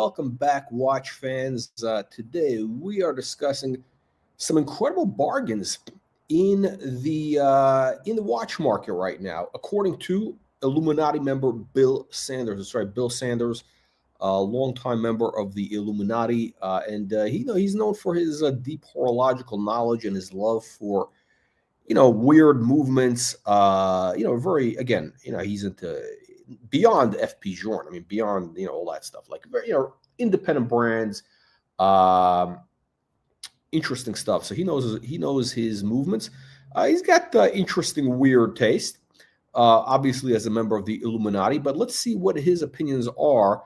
welcome back, watch fans. Today we are discussing some incredible bargains in the watch market right now, according to Illuminati member Bill Sanders. That's right, Bill Sanders, a longtime member of the Illuminati, and he's known for his deep horological knowledge and his love for weird movements. Very again, he's into beyond FP Journe. I mean, beyond all that stuff, like independent brands, interesting stuff. So he knows his movements. He's got interesting, weird taste. Obviously, as a member of the Illuminati, but let's see what his opinions are.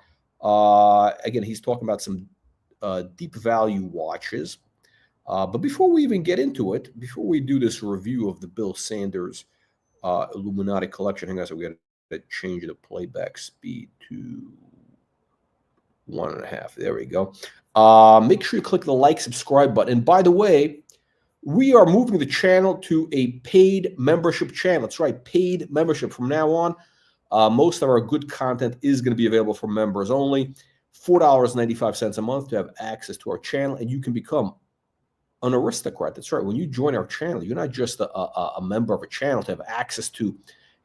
Again, he's talking about some deep value watches. But before we even get into it, before we do this review of the Bill Sanders Illuminati collection, hang on, so we got to change the playback speed to 1.5. There we go. Make sure you click the like, subscribe button. And by the way, we are moving the channel to a paid membership channel. That's right, paid membership. From now on, most of our good content is going to be available for members only. $4.95 a month to have access to our channel, and you can become an aristocrat. That's right. When you join our channel, you're not just a member of a channel to have access to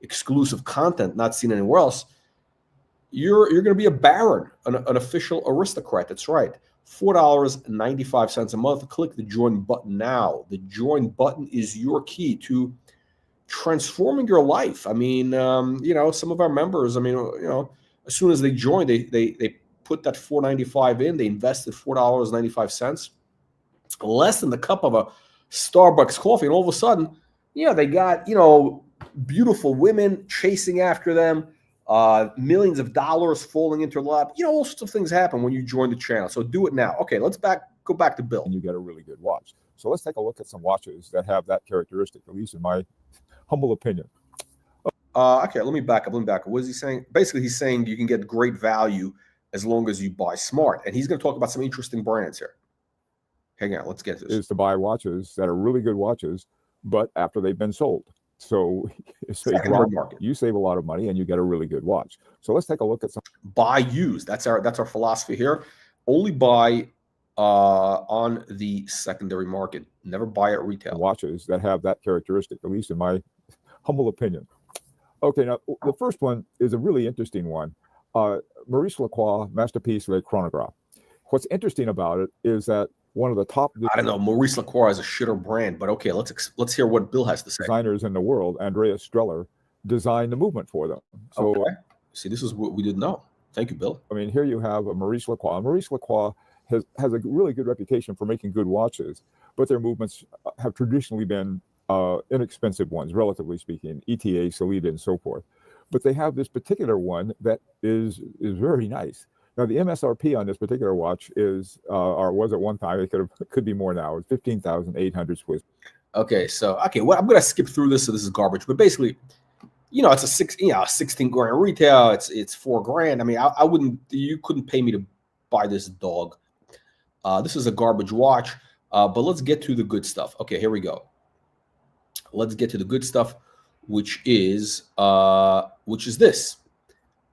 exclusive content not seen anywhere else. You're going to be a baron, an official aristocrat. That's right. $4.95 a month. Click the join button now. The join button is your key to transforming your life. I mean, some of our members, as soon as they join, they put that $4.95 in. They invested $4.95. Less than the cup of a Starbucks coffee, and all of a sudden, they got beautiful women chasing after them, millions of dollars falling into their lap. All sorts of things happen when you join the channel. So do it now. Okay, let's go back to Bill. And you get a really good watch. So let's take a look at some watches that have that characteristic, at least in my humble opinion. Okay, let me back up. What is he saying? Basically, he's saying you can get great value as long as you buy smart, and he's going to talk about some interesting brands here. Hang on, let's get this. Is to buy watches that are really good watches, but after they've been sold. So you save a lot of money and you get a really good watch. So let's take a look at some. Buy used. That's our philosophy here. Only buy on the secondary market. Never buy at retail. Watches that have that characteristic, at least in my humble opinion. Okay, now the first one is a really interesting one. Maurice Lacroix Masterpiece Le Chronographe. What's interesting about it is that one of the top, I don't know, Maurice Lacroix is a shitter brand, but okay, let's hear what Bill has to say. Designers in the world, Andreas Streller, designed the movement for them. So, okay. See, this is what we didn't know. Thank you, Bill. I mean, here you have a Maurice Lacroix. Maurice Lacroix has a really good reputation for making good watches, but their movements have traditionally been inexpensive ones, relatively speaking, ETA, Solida, and so forth. But they have this particular one that is very nice. Now, the MSRP on this particular watch is, or was at one time, it could be more now, it's 15,800 Swiss. Okay, well, I'm gonna skip through this, so this is garbage. But basically, it's a 16 grand retail. It's $4,000. I mean, I wouldn't, you couldn't pay me to buy this dog. This is a garbage watch. But let's get to the good stuff. Okay, here we go. Let's get to the good stuff, which is this.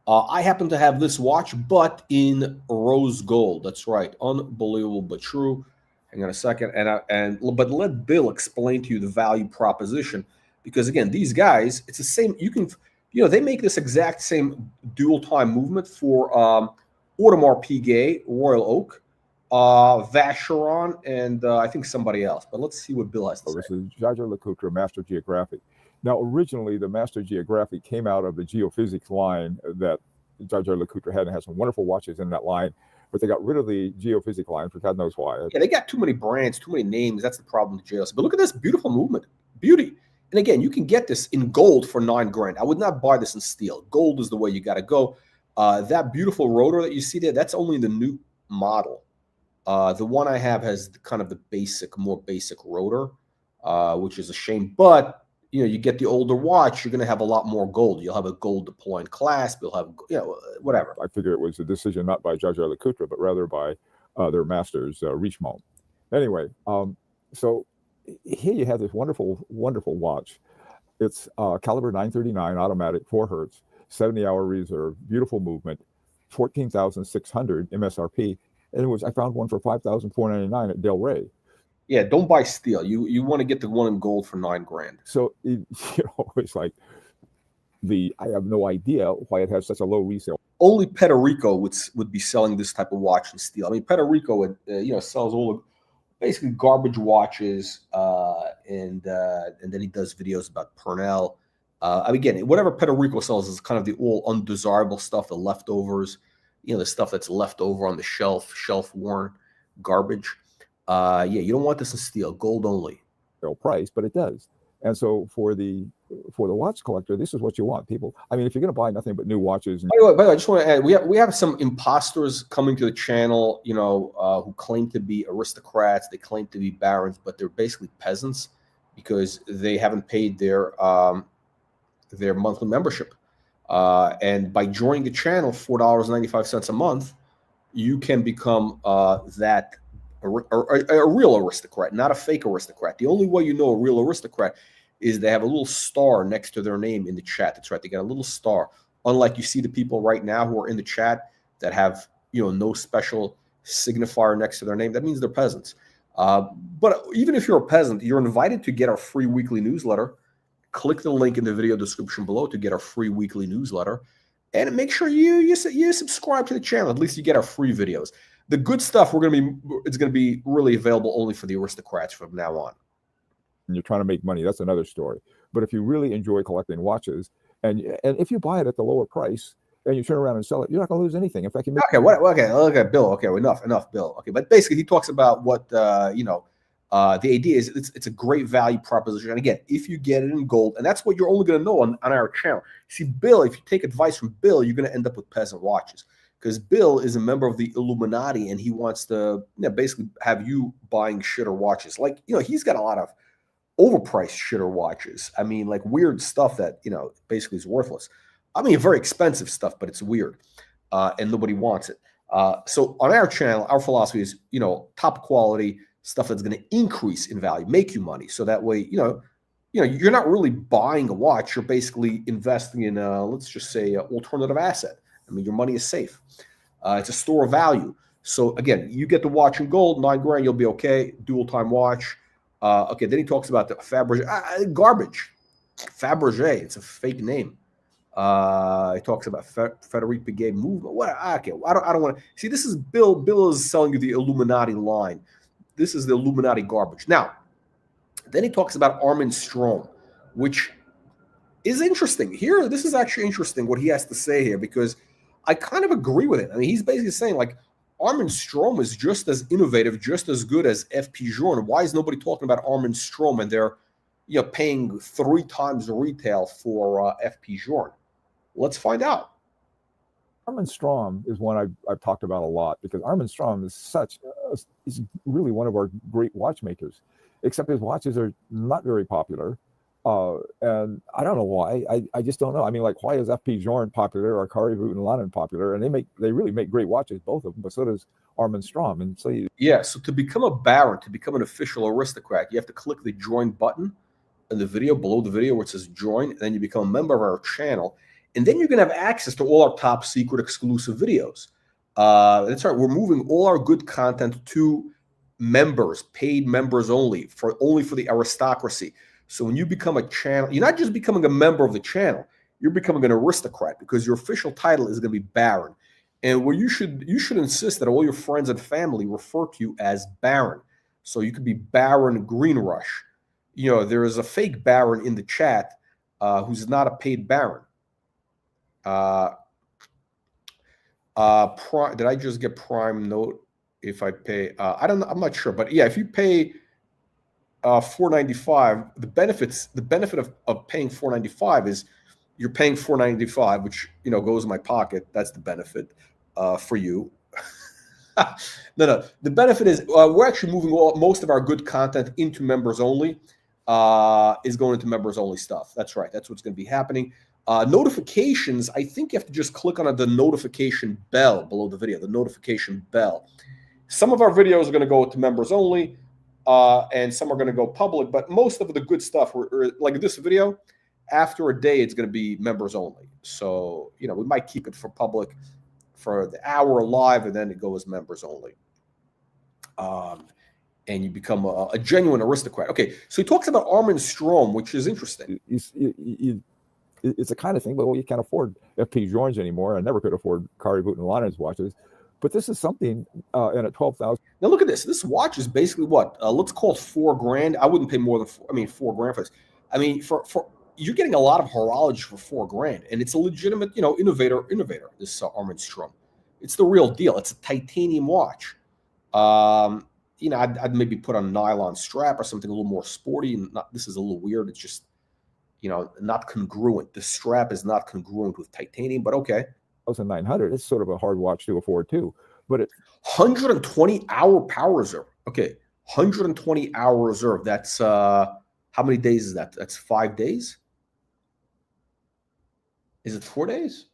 I happen to have this watch, but in rose gold. That's right, unbelievable but true. Hang on a second, but let Bill explain to you the value proposition, because again, these guys, it's the same. You can, they make this exact same dual time movement for Audemars Piguet, Royal Oak, Vacheron, and I think somebody else. But let's see what Bill has to say. This is Jaeger Le Coultre Master Geographic. Now, originally, the Master Geographic came out of the geophysics line that Jaeger Le Coultre had, and had some wonderful watches in that line, but they got rid of the geophysics line for God knows why. Yeah, they got too many brands, too many names. That's the problem with JLC. But look at this beautiful movement. Beauty. And again, you can get this in gold for $9,000. I would not buy this in steel. Gold is the way you got to go. That beautiful rotor that you see there, that's only the new model. The one I have has kind of the more basic rotor, which is a shame. But you get the older watch, you're going to have a lot more gold. You'll have a gold deploying clasp. You'll have, whatever. I figure it was a decision not by Jaeger Le Coultre, but rather by their masters, Richemont. Anyway, so here you have this wonderful, wonderful watch. It's caliber 939 automatic, 4 hertz, 70-hour reserve, beautiful movement. $14,600 MSRP, and I found one for $5,499 at Del Rey. Yeah, don't buy steel. You want to get the one in gold for $9,000. So it's like I have no idea why it has such a low resale. Only Puerto Rico would be selling this type of watch in steel. I mean, Puerto Rico sells all the basically garbage watches, and then he does videos about Pernell. Again, whatever Puerto Rico sells is kind of the all undesirable stuff, the leftovers, the stuff that's left over on the shelf worn garbage. You don't want this in steel, gold only. Price, but it does. And so for the watch collector, this is what you want, people. I mean, if you're going to buy nothing but new watches. By the way, I just want to add, we have some imposters coming to the channel, who claim to be aristocrats. They claim to be barons, but they're basically peasants because they haven't paid their monthly membership. And by joining the channel, $4.95 a month, you can become a real aristocrat, not a fake aristocrat. The only way you know a real aristocrat is they have a little star next to their name in the chat. That's right. They got a little star. Unlike you see the people right now who are in the chat that have, no special signifier next to their name. That means they're peasants. But even if you're a peasant, you're invited to get our free weekly newsletter. Click the link in the video description below to get our free weekly newsletter. And make sure you subscribe to the channel. At least you get our free videos. The good stuff it's going to be really available only for the aristocrats from now on. And you're trying to make money, that's another story. But if you really enjoy collecting watches, and if you buy it at the lower price and you turn around and sell it, you're not going to lose anything. In fact, you make okay, Bill. Okay, enough, Bill. Okay, but basically he talks about what the idea is. It's a great value proposition. And again, if you get it in gold, and that's what you're only going to know on our channel. See, Bill, if you take advice from Bill, you're going to end up with peasant watches. Because Bill is a member of the Illuminati, and he wants to basically have you buying shitter watches. Like, he's got a lot of overpriced shitter watches. I mean, like weird stuff that, basically is worthless. I mean, very expensive stuff, but it's weird, and nobody wants it. So on our channel, our philosophy is, top quality stuff that's going to increase in value, make you money. So that way, you're not really buying a watch. You're basically investing in, let's just say, an alternative asset. I mean, your money is safe. It's a store of value. So again, you get the watch in gold, $9,000, you'll be okay. Dual time watch. Okay, then he talks about the Fabergé garbage. Fabergé, it's a fake name. He talks about Frederic Piguet movement. What? Okay, I don't want to see. This is Bill. Bill is selling you the Illuminati line. This is the Illuminati garbage. Now, then he talks about Armin Strom, which is interesting. Here, this is actually interesting what he has to say here, because I kind of agree with it. I mean, he's basically saying, like, Armin Strom is just as innovative, just as good as FP Journe. Why is nobody talking about Armin Strom and they're paying 3 times the retail for FP Journe? Let's find out. Armin Strom is one I've talked about a lot, because Armin Strom is he's really one of our great watchmakers, except his watches are not very popular. And I don't know why. I just don't know. I mean, like, why is FP Journe popular or Carré Root and Lannon popular? And they really make great watches, both of them, but so does Armin Strom. And so so to become a baron, to become an official aristocrat, you have to click the join button in the video, below the video where it says join, and then you become a member of our channel. And then you're going to have access to all our top secret exclusive videos. That's right. We're moving all our good content to members, paid members only for the aristocracy. So when you become a channel, you're not just becoming a member of the channel, you're becoming an aristocrat, because your official title is going to be Baron. And where you should insist that all your friends and family refer to you as Baron. So you could be Baron Greenrush. There is a fake Baron in the chat who's not a paid Baron. Did I just get Prime Note if I pay? I don't know. I'm not sure. But yeah, if you pay $4.95, the benefit of paying $4.95 is you're paying $4.95, which goes in my pocket. That's the benefit for you. No. The benefit is we're actually moving most of our good content into members only. Is going into members only stuff. That's right. That's what's going to be happening. Notifications, I think you have to just click on the notification bell below the video, the notification bell. Some of our videos are going to go to members only, and some are going to go public, but most of the good stuff, like this video, after a day, it's going to be members only. So, we might keep it for public for the hour live, and then it goes members only. And you become a genuine aristocrat. Okay, so he talks about Armin Strom, which is interesting. It's the kind of thing, but you can't afford FP Journes anymore. I never could afford Kari Vuitton watches. But this is something, and at 12,000. Now look at this. This watch is basically what? Let's call it $4,000. I wouldn't pay more than $4,000 for this. I mean, for you're getting a lot of horology for $4,000, and it's a legitimate, innovator. This Armin Strom, it's the real deal. It's a titanium watch. I'd maybe put on a nylon strap or something a little more sporty. And this is a little weird. It's just, not congruent. The strap is not congruent with titanium, but okay. 1,900. It's sort of a hard watch to afford too. But it 120-hour power reserve. Okay, 120-hour reserve. That's how many days is that? That's 5 days. Is it 4 days?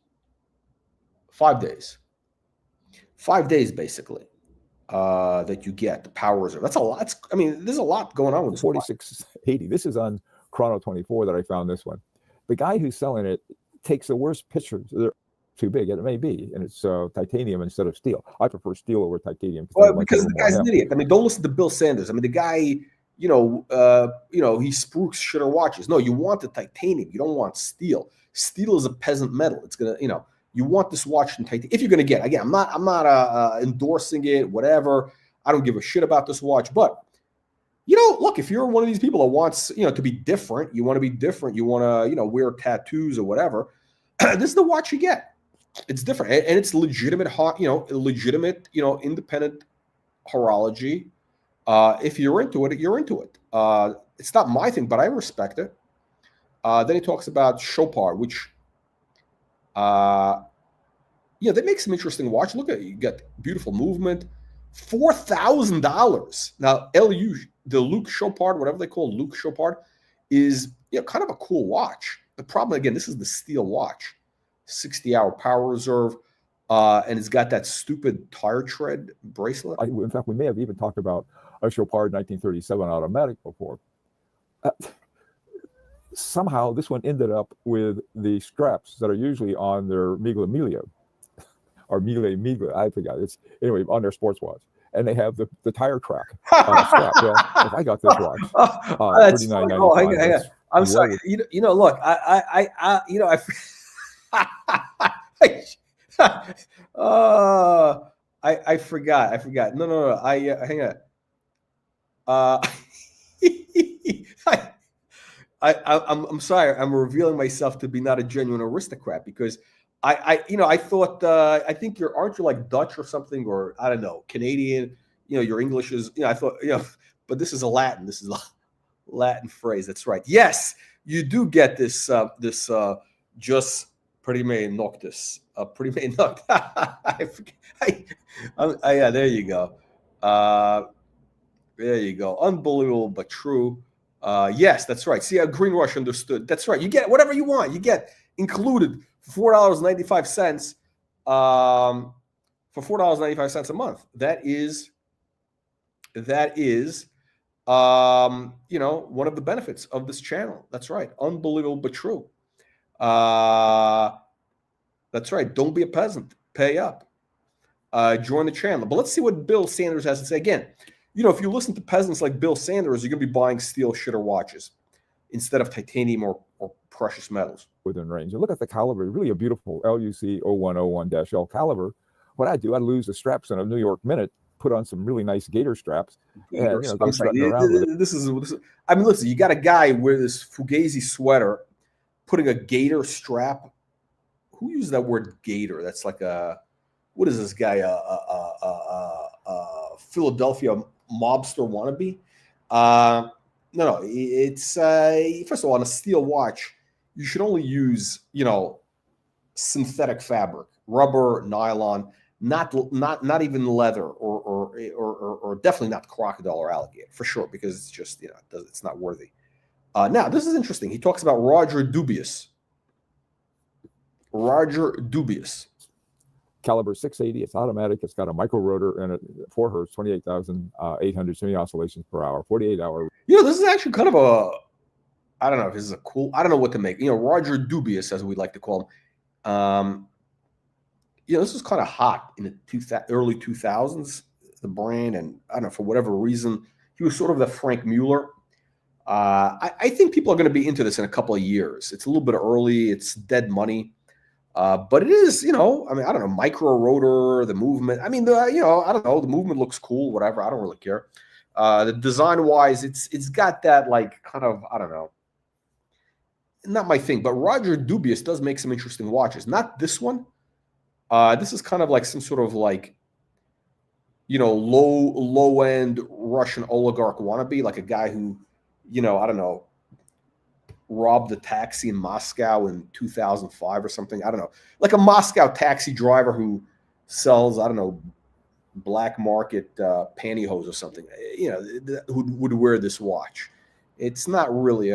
5 days. 5 days basically. That you get the power reserve. That's a lot. There's a lot going on with this. 4680. This is on Chrono 24 that I found this one. The guy who's selling it takes the worst pictures. They're too big, and it may be, and it's titanium instead of steel. I prefer steel over titanium. Well, because the guy's an idiot. Don't listen to Bill Sanders. The guy, he spruiks shitter watches. No, you want the titanium. You don't want steel. Steel is a peasant metal. It's gonna, you want this watch in titanium. If you're gonna get it. Again, I'm not endorsing it. Whatever. I don't give a shit about this watch. But look, if you're one of these people that wants, to be different, you want to be different. You want to, wear tattoos or whatever. This is the watch you get. It's different, and it's legitimate, independent horology. If you're into it, you're into it. It's not my thing, but I respect it. Then he talks about Chopard, which, they make some interesting watch. Look at it. You got beautiful movement. $4,000. Now, the Luke Chopard, whatever they call Luke Chopard, is kind of a cool watch. The problem, again, this is the steel watch. 60-hour power reserve, and it's got that stupid tire tread bracelet. In fact, we may have even talked about a Chopard 1937 automatic before. Somehow, this one ended up with the straps that are usually on their Miglia Miglia, or Miglia, I forgot. It's anyway on their sports watch, and they have the tire track on the strap. Well, if I got this watch, $39.95. I'm sorry. Look, I forgot. No. Hang on. I'm sorry. I'm revealing myself to be not a genuine aristocrat because I thought I think aren't you like Dutch or something, or I don't know, Canadian? Your English is I thought but this is a Latin. This is a Latin phrase. That's right. Yes, you do get this just pretty me noctis. Pretty me noctis. Yeah, there you go. There you go. Unbelievable, but true. Yes, that's right. See how Green Rush understood. That's right. You get whatever you want. You get included for $4.95. For $4.95 a month. That is one of the benefits of this channel. That's right. Unbelievable, but true. That's right. Don't be a peasant. Pay up. Join the channel. But let's see what Bill Sanders has to say. Again, if you listen to peasants like Bill Sanders, you're going to be buying steel shitter watches instead of titanium or precious metals. Within range. And look at the caliber. Really a beautiful LUC 0101-L caliber. What I do, I lose the straps in a New York Minute, put on some really nice gator straps. And, go strutting around with it. This is, listen, you got a guy with this Fugazi sweater putting a gator strap. Who used that word gator? That's like what is this guy? Philadelphia mobster wannabe? No. It's first of all, on a steel watch, you should only use synthetic fabric, rubber, nylon, not even leather or definitely not crocodile or alligator for sure, because it's just it's not worthy. Now this is interesting. He talks about Roger Dubuis. Roger Dubuis. Caliber 680. It's automatic. It's got a micro rotor and 4 hertz, 28,800 semi-oscillations per hour, 48-hour. This is actually kind of I don't know if this is I don't know what to make. Roger Dubuis, as we like to call him. this was kind of hot in the early 2000s, the brand, and I don't know, for whatever reason, he was sort of the Frank Mueller. I think people are going to be into this in a couple of years. It's a little bit early. It's dead money. But it is, I mean, I don't know, micro rotor, the movement. I mean, I don't know, the movement looks cool, whatever. I don't really care. The design wise, it's got that like kind of, I don't know, not my thing. But Roger Dubuis does make some interesting watches. Not this one. This is kind of like some sort of like, low end Russian oligarch wannabe, like a guy who, I don't know, robbed a taxi in Moscow in 2005 or something. I don't know, like a Moscow taxi driver who sells, I don't know, black market pantyhose or something, who would wear this watch. It's not really,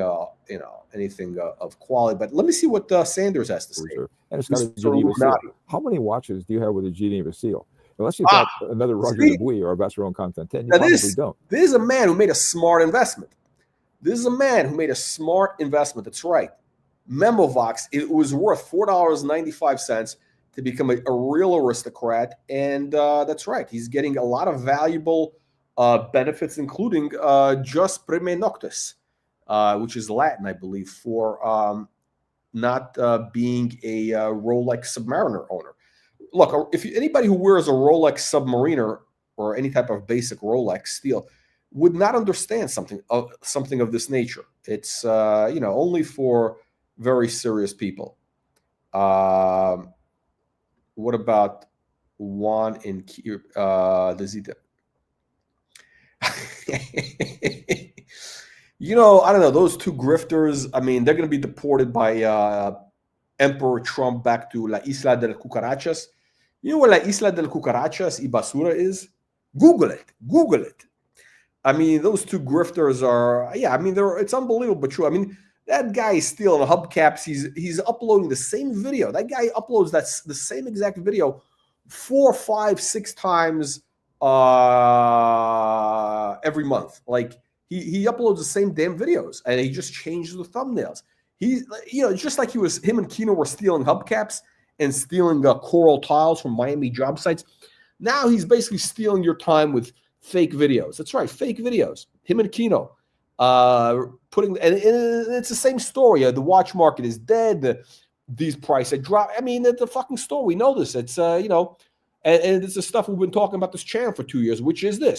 anything of quality. But let me see what Sanders has to say. Sure. And it's got a Geneva seal. How many watches do you have with a Geneva seal? Unless you've got another Roger Dubuis or a Vacheron Constantin, you probably don't. This is a man who made a smart investment. That's right. Memovox, it was worth $4.95 to become a real aristocrat. And that's right. He's getting a lot of valuable benefits, including Jus Prime Noctis, which is Latin, I believe, for not being a Rolex Submariner owner. Look, if anybody who wears a Rolex Submariner or any type of basic Rolex steel would not understand something of this nature. It's only for very serious people. What about Juan in the Zeta? I don't know, those two grifters. I mean, they're going to be deported by Emperor Trump back to La Isla de las Cucarachas. You know where La Isla de las Cucarachas y Basura is? Google it. I mean, those two grifters are, it's unbelievable, but true. I mean, that guy is stealing hubcaps. He's uploading the same video. That guy uploads the same exact video 4, 5, 6 times every month. Like he uploads the same damn videos, and he just changes the thumbnails. He's, just like him and Kino were stealing hubcaps and stealing coral tiles from Miami job sites. Now he's basically stealing your time with fake videos. That's right, fake videos. Him and Kino and it's the same story. The watch market is dead. These prices drop. I mean, it's a fucking story. We know this. It's and it's the stuff we've been talking about this channel for 2 years, which is the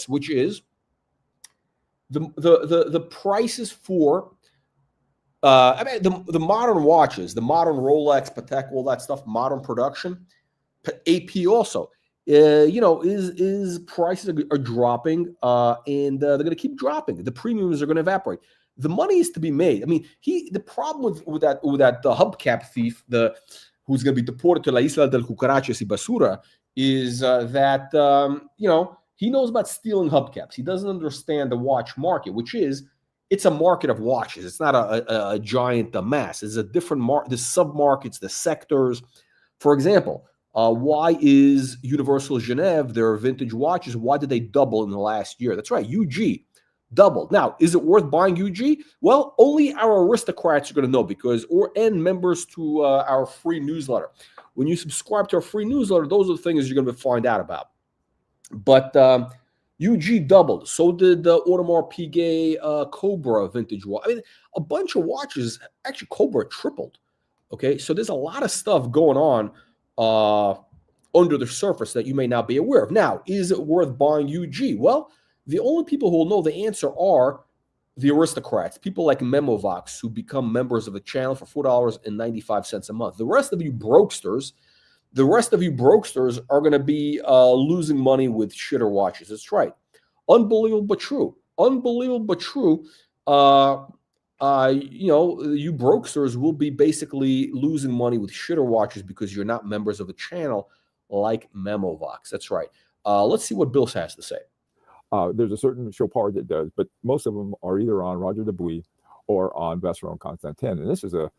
prices for the modern watches, the modern Rolex, Patek, all that stuff, modern production, AP also. Is prices are dropping, and they're going to keep dropping. The premiums are going to evaporate. The money is to be made. I mean, the problem with that the hubcap thief, who's going to be deported to La Isla del Cucarachas y Basura, is that he knows about stealing hubcaps. He doesn't understand the watch market, which is it's a market of watches. It's not a giant mass. It's a different market. The sub-markets, the sectors. For example. Why is Universal Genève, their vintage watches, why did they double in the last year? That's right, UG doubled. Now, is it worth buying UG? Well, only our aristocrats are going to know and members to our free newsletter. When you subscribe to our free newsletter, those are the things you're going to find out about. But UG doubled. So did the Audemars Piguet Cobra vintage watch. I mean, a bunch of watches, actually Cobra tripled. Okay, so there's a lot of stuff going on under the surface that you may not be aware of. Now, is it worth buying UG? Well, the only people who will know the answer are the aristocrats, people like Memovox, who become members of the channel for $4.95 a month. The rest of you brokesters are going to be losing money with shitter watches. That's right. Unbelievable but true. You brokesters will be basically losing money with shitter watches because you're not members of the channel like Memovox. That's right. Let's see what Bill has to say. There's a certain Chopard that does, but most of them are either on Roger Dubuis or on Vacheron Constantin. And this is a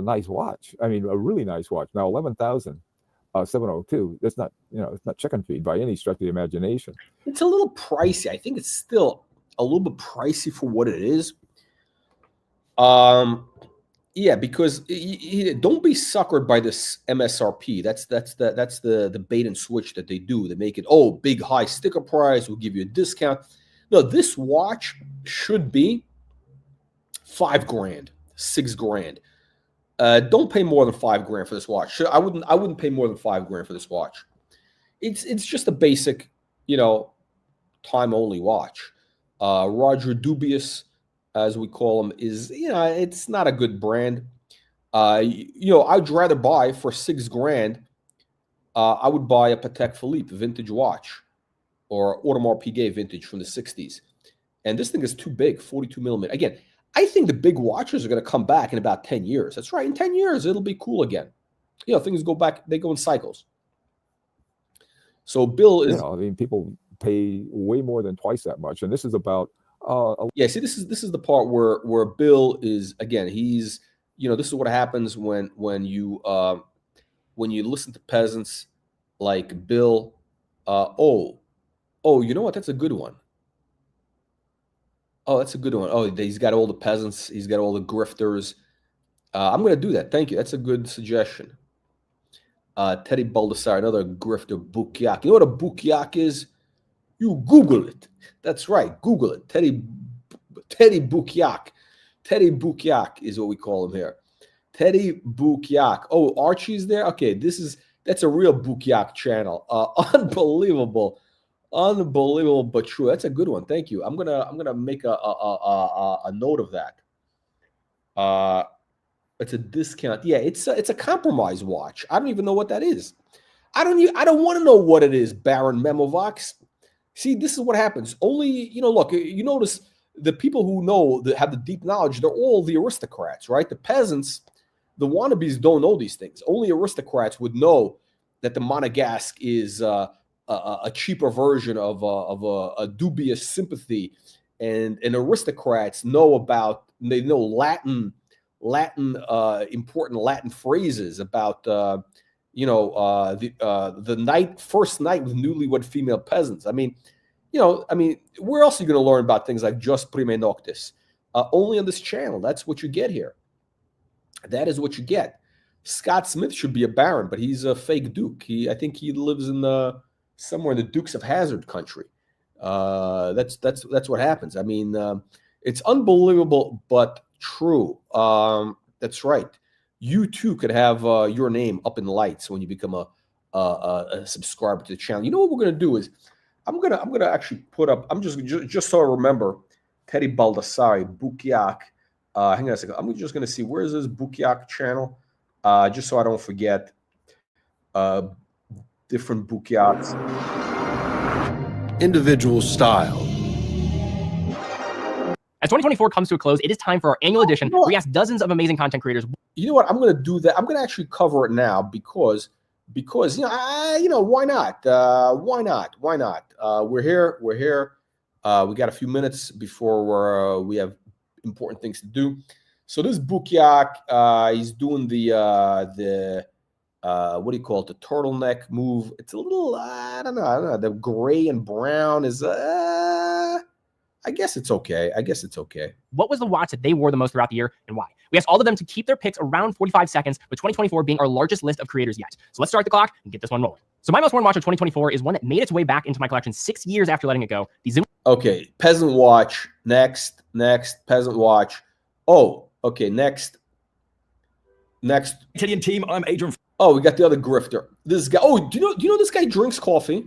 nice watch. I mean, a really nice watch. Now, 11,702. That's not, it's not chicken feed by any stretch of the imagination. It's a little pricey. I think it's still a little bit pricey for what it is. Yeah, because don't be suckered by this MSRP. That's the bait and switch that they do. They make it, oh, big high sticker price, we'll give you a discount. No, this watch should be $5,000, $6,000. Don't pay more than $5,000 for this watch. I wouldn't pay more than $5,000 for this watch. It's just a basic, time only watch. Roger Dubuis, as we call him, is it's not a good brand. I'd rather buy for $6,000. I would buy a Patek Philippe vintage watch or Audemars Piguet vintage from the 60s. And this thing is too big, 42 millimeter. Again, I think the big watches are going to come back in about 10 years. That's right. In 10 years, it'll be cool again. Things go back. They go in cycles. So Bill is. People pay way more than twice that much. And this is about. See, this is the part where Bill is, again, he's, this is what happens when you listen to peasants like Bill. You know what? That's a good one. Oh, that's a good one. Oh, he's got all the peasants. He's got all the grifters. I'm going to do that. Thank you. That's a good suggestion. Teddy Baldassare, another grifter, Bukiak. You know what a Bukiak is? You Google it. That's right. Google it. Teddy Bukiak. Teddy Bukiak is what we call him here. Teddy Bukiak. Oh, Archie's there? Okay, that's a real Bukiak channel. Unbelievable. Unbelievable, but true. That's a good one. Thank you. I'm gonna make a note of that. It's a discount. Yeah, it's a compromise watch. I don't even know what that is. I don't want to know what it is, Baron Memovox. See, this is what happens. Only, look, you notice the people who know, that have the deep knowledge, they're all the aristocrats, right? The peasants, the wannabes don't know these things. Only aristocrats would know that the Monegasque is a cheaper version of a dubious sympathy, and aristocrats know Latin important Latin phrases about the first night with newlywed female peasants. Where else are you going to learn about things like just prime noctis? Only on this channel. That's what you get here. That is what you get. Scott Smith should be a baron, but he's a fake duke. I think he lives in somewhere in the Dukes of Hazzard country. That's what happens. It's unbelievable, but true. That's right. You too could have your name up in the lights when you become a subscriber to the channel. You know what we're going to do is I'm gonna actually put up. I'm just so I remember Teddy Baldassare Bukiak. Hang on a second. I'm just going to see where is this Bukiak channel, just so I don't forget. Different Bukiaks. Individual style. As 2024 comes to a close, it is time for our annual edition where we ask dozens of amazing content creators. You know what? I'm going to do that. I'm going to actually cover it now because why not? Why not? We're here. We got a few minutes before we have important things to do. So this Bukiak, he's doing the what do you call it? The turtleneck move. It's a little, I don't know. The gray and brown is, I guess it's okay. What was the watch that they wore the most throughout the year and why? We asked all of them to keep their picks around 45 seconds, with 2024 being our largest list of creators yet. So let's start the clock and get this one rolling. So my most worn watch of 2024 is one that made its way back into my collection 6 years after letting it go. The Zoom. Okay, peasant watch. Next, peasant watch. Oh, okay, next. Italian team, I'm Adrian. Oh, we got the other grifter. This guy. Oh, do you know this guy drinks coffee?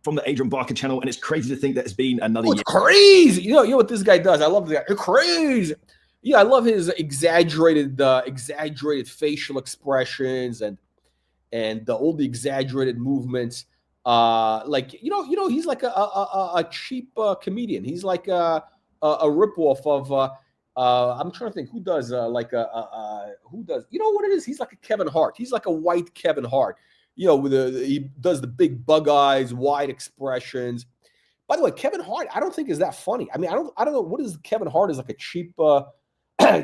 From the Adrian Barker channel, and it's crazy to think that it's been another year. It's crazy. You know what this guy does? I love the guy. It's crazy. Yeah, I love his exaggerated facial expressions and all the exaggerated movements. He's like a cheap comedian. He's like a ripoff of. I'm trying to think who does who does. You know what it is? He's like a Kevin Hart. He's like a white Kevin Hart. He does the big bug eyes, wide expressions. By the way, Kevin Hart, I don't think is that funny. I don't know what is Kevin Hart is like a cheap.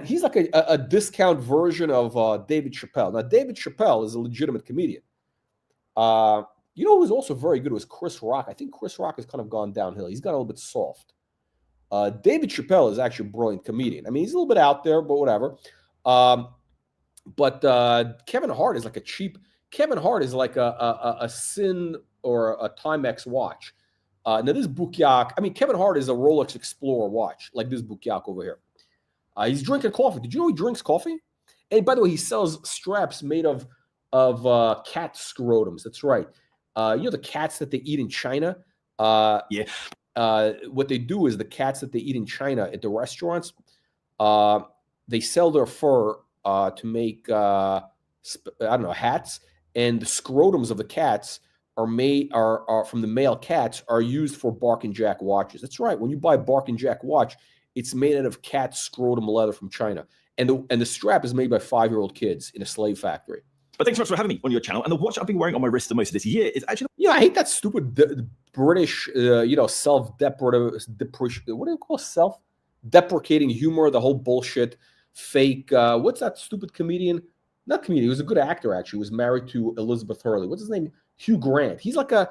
He's like a discount version of David Chappelle. Now, David Chappelle is a legitimate comedian. Who was also very good was Chris Rock. I think Chris Rock has kind of gone downhill. He's got a little bit soft. David Chappelle is actually a brilliant comedian. He's a little bit out there, but whatever. But Kevin Hart is like a cheap. Kevin Hart is like a Sin or a Timex watch. Now this Bukyak, I mean, Kevin Hart is a Rolex Explorer watch, like this Bukyak over here. He's drinking coffee. Did you know he drinks coffee? And by the way, he sells straps made of cat scrotums. That's right. You know the cats that they eat in China? Yeah. What they do is the cats that they eat in China at the restaurants, they sell their fur to make I don't know, hats, and the scrotums of the cats are from the male cats are used for Bark and Jack watches. That's right. When you buy a Bark and Jack watch, it's made out of cat scrotum leather from China, and the strap is made by 5-year-old kids in a slave factory. But thanks so much for having me on your channel. And the watch I've been wearing on my wrist the most of this year is actually... I hate that stupid British, self-deprecative, what do you call self-deprecating humor, the whole bullshit, fake, what's that stupid comedian? Not comedian, he was a good actor, actually. He was married to Elizabeth Hurley. What's his name? Hugh Grant. He's like an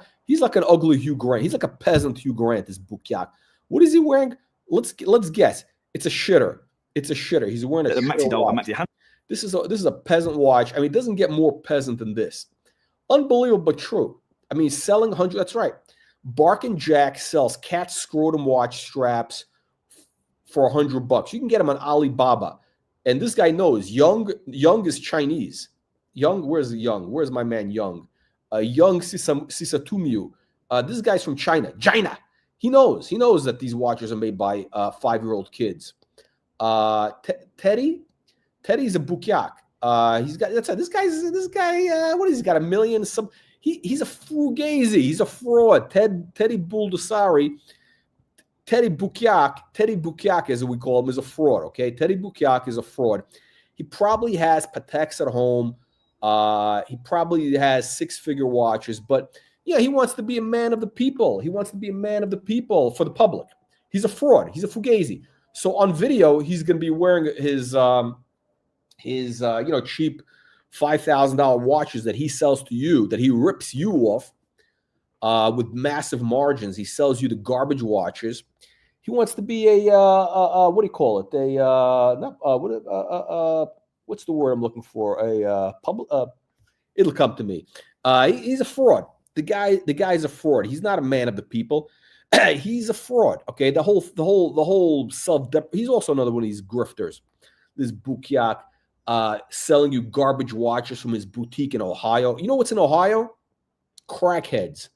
ugly Hugh Grant. He's like a peasant Hugh Grant, this Bukyak. What is he wearing? Let's guess. It's a shitter. It's a shitter. He's wearing a Maxi doll, a Maxi hand. This is a peasant watch. I mean, it doesn't get more peasant than this. Unbelievable, but true. I mean, selling 100. That's right. Bark and Jack sells cat scrotum watch straps for $100. You can get them on Alibaba. And this guy knows Young is Chinese. Young, where's Young? Where's my man Young? Young Sisatumiu. This guy's from China. China. He knows that these watches are made by 5-year-old kids. Teddy's a Bukyak. He's got this guy. What is he got? $1 million. He's a fugazi. He's a fraud. Teddy Buldasari. Teddy Bukyak, as we call him, is a fraud. Okay, Teddy Bukyak is a fraud. He probably has Pateks at home. He probably has 6-figure watches, but yeah, he wants to be a man of the people. He wants to be a man of the people for the public. He's a fraud. He's a fugazi. So on video, he's going to be wearing his cheap $5,000 watches that he sells to you, that he rips you off with massive margins. He sells you the garbage watches. He wants to be a what do you call it? What's the word I'm looking for? A public. It'll come to me. He's a fraud. The guy's a fraud. He's not a man of the people. He's a fraud. Okay, the whole self-dep. He's also another one of these grifters. This Bukyak selling you garbage watches from his boutique in Ohio. You know what's in Ohio? Crackheads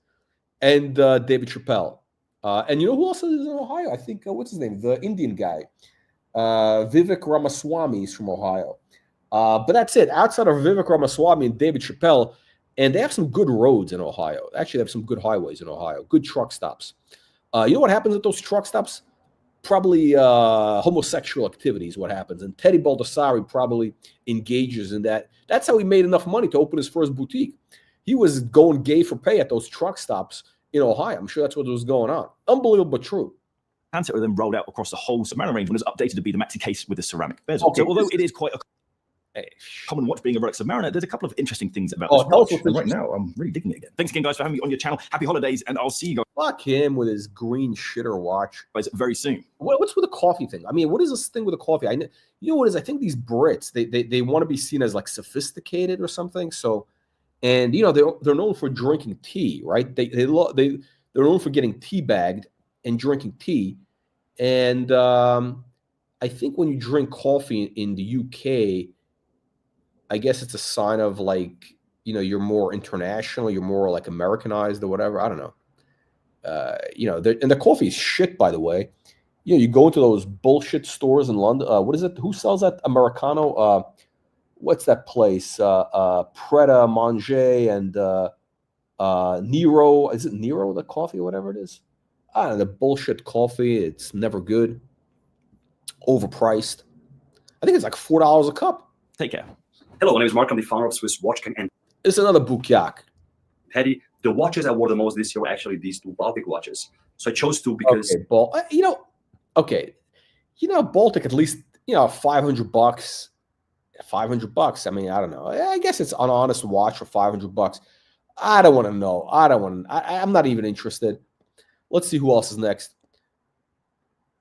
and David Chappelle. And you know who else is in Ohio? I think what's his name? The Indian guy, Vivek Ramaswamy is from Ohio. But that's it. Outside of Vivek Ramaswamy and David Chappelle, and they have some good roads in Ohio. Actually, they have some good highways in Ohio. Good truck stops. You know what happens at those truck stops? Probably homosexual activities. What happens? And Teddy Baldassari probably engages in that. That's how he made enough money to open his first boutique. He was going gay for pay at those truck stops in Ohio. I'm sure that's what was going on. Unbelievable, but true. Handset were then rolled out across the whole Submariner range when it was updated to be the maxi case with the ceramic bezel. Okay, so although it is quite a common watch being a Rolex Submariner, there's a couple of interesting things about this watch. And right now, I'm really digging it again. Thanks again, guys, for having me on your channel. Happy holidays, and I'll see you guys. Fuck him with his green shitter watch. Very soon. What's with the coffee thing? I mean, what is this thing with the coffee? You know what it is? I think these Brits, they want to be seen as like sophisticated or something. So, and you know they're known for drinking tea, right? They're known for getting tea bagged and drinking tea. And I think when you drink coffee in the UK, I guess it's a sign of like, you know, you're more international, you're more like Americanized or whatever. I don't know. You know, and the coffee is shit, by the way. You know, you go into those bullshit stores in London. What is it? Who sells that Americano? What's that place? Pret a Manger and Nero. Is it Nero, the coffee or whatever it is? I don't know, the bullshit coffee. It's never good. Overpriced. I think it's like $4 a cup. Take care. Hello, my name is Mark. I'm the founder of Swiss Watch King. And it's another Bukyak. Paddy, the watches I wore the most this year were actually these two Baltic watches. So I chose two because Baltic at least, $500. $500. I mean, I don't know. I guess it's an honest watch for $500. I don't want to know. I'm not even interested. Let's see who else is next.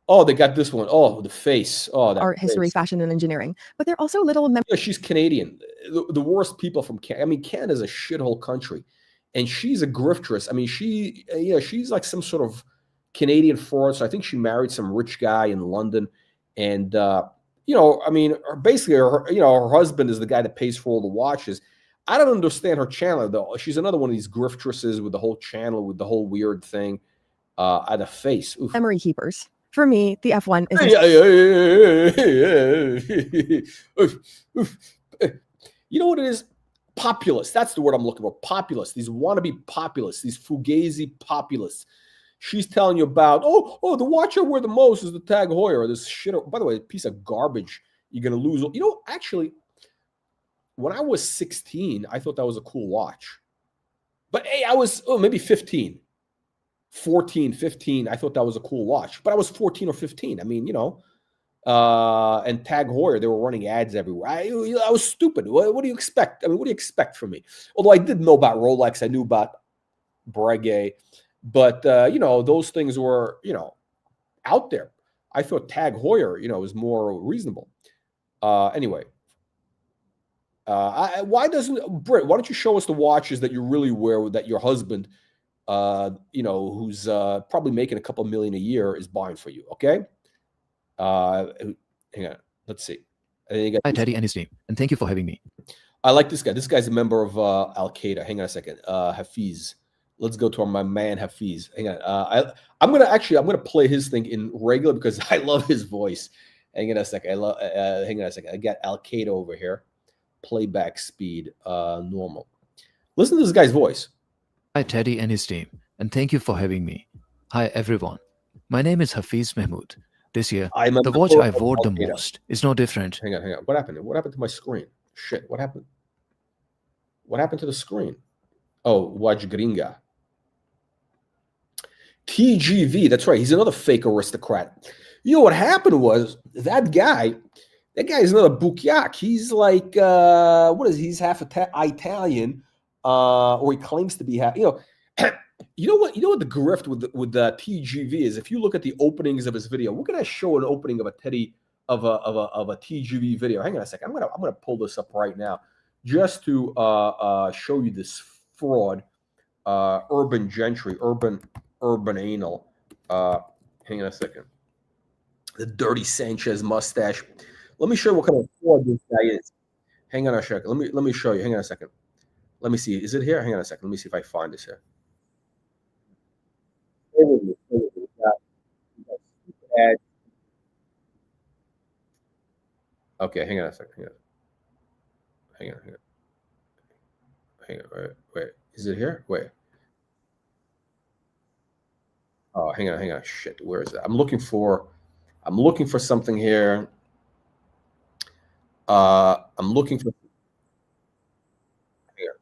Oh, they got this one. Oh, the face. Oh, that art, history, face. fashion, and engineering. But they're also little Yeah, she's Canadian. The worst people from Canada. I mean, Canada's a shithole country, and she's a griftress. I mean, she's like some sort of Canadian fraud. So I think she married some rich guy in London, and I mean, basically, her husband is the guy that pays for all the watches. I don't understand her channel though. She's another one of these griftresses with the whole channel with the whole weird thing. At the face. Oof. memory keepers. For me, the F1 is. You know what it is? Populist. That's the word I'm looking for. Populist. These wannabe populists. These fugazi populists. She's telling you about, the watch I wear the most is the Tag Heuer. This shit. By the way, a piece of garbage. You're gonna lose. You know, actually, when I was 16, I thought that was a cool watch. But hey, I was maybe 15. 14, 15, I thought that was a cool watch, but I was 14 or 15. I mean, and Tag Heuer, they were running ads everywhere. I was stupid. What do you expect? I mean, what do you expect from me? Although I did know about Rolex, I knew about Breguet, but those things were, out there. I thought Tag Heuer, was more reasonable. Anyway, why don't you show us the watches that you really wear that your husband, who's probably making a couple million a year is buying for you, okay? Hang on, let's see. Hi, Teddy and his team, and thank you for having me. I like this guy. This guy's a member of Al-Qaeda. Hang on a second. Hafiz. Let's go to my man Hafiz. Hang on. I'm gonna play his thing in regular because I love his voice. Hang on a second. Hang on a second. I got Al-Qaeda over here. Playback speed, normal. Listen to this guy's voice. Hi, Teddy and his team, and thank you for having me. Hi, everyone. My name is Hafiz Mahmoud. This year, the watch I wore the most is no different. Hang on. What happened? What happened to my screen? Shit, what happened? What happened to the screen? Oh, Watch Gringa. TGV, that's right. He's another fake aristocrat. You know what happened was that guy is another Bukiak. He's like, what is he? He's half Italian, or he claims to be half. You know what the grift with the TGV is. If you look at the openings of his video, we're gonna show an opening of a TGV video. Hang on a second. I'm gonna pull this up right now just to show you this fraud, urban gentry, urban anal. Hang on a second. The dirty Sanchez mustache. Let me show you what kind of fraud this guy is. Hang on a second. Let me show you. Hang on a second. Let me see. Is it here? Hang on a second. Let me see if I find this here. Okay, hang on a second. Hang on. Wait. Is it here? Wait. Oh, hang on. Shit, where is that? I'm looking for something here. I'm looking for here.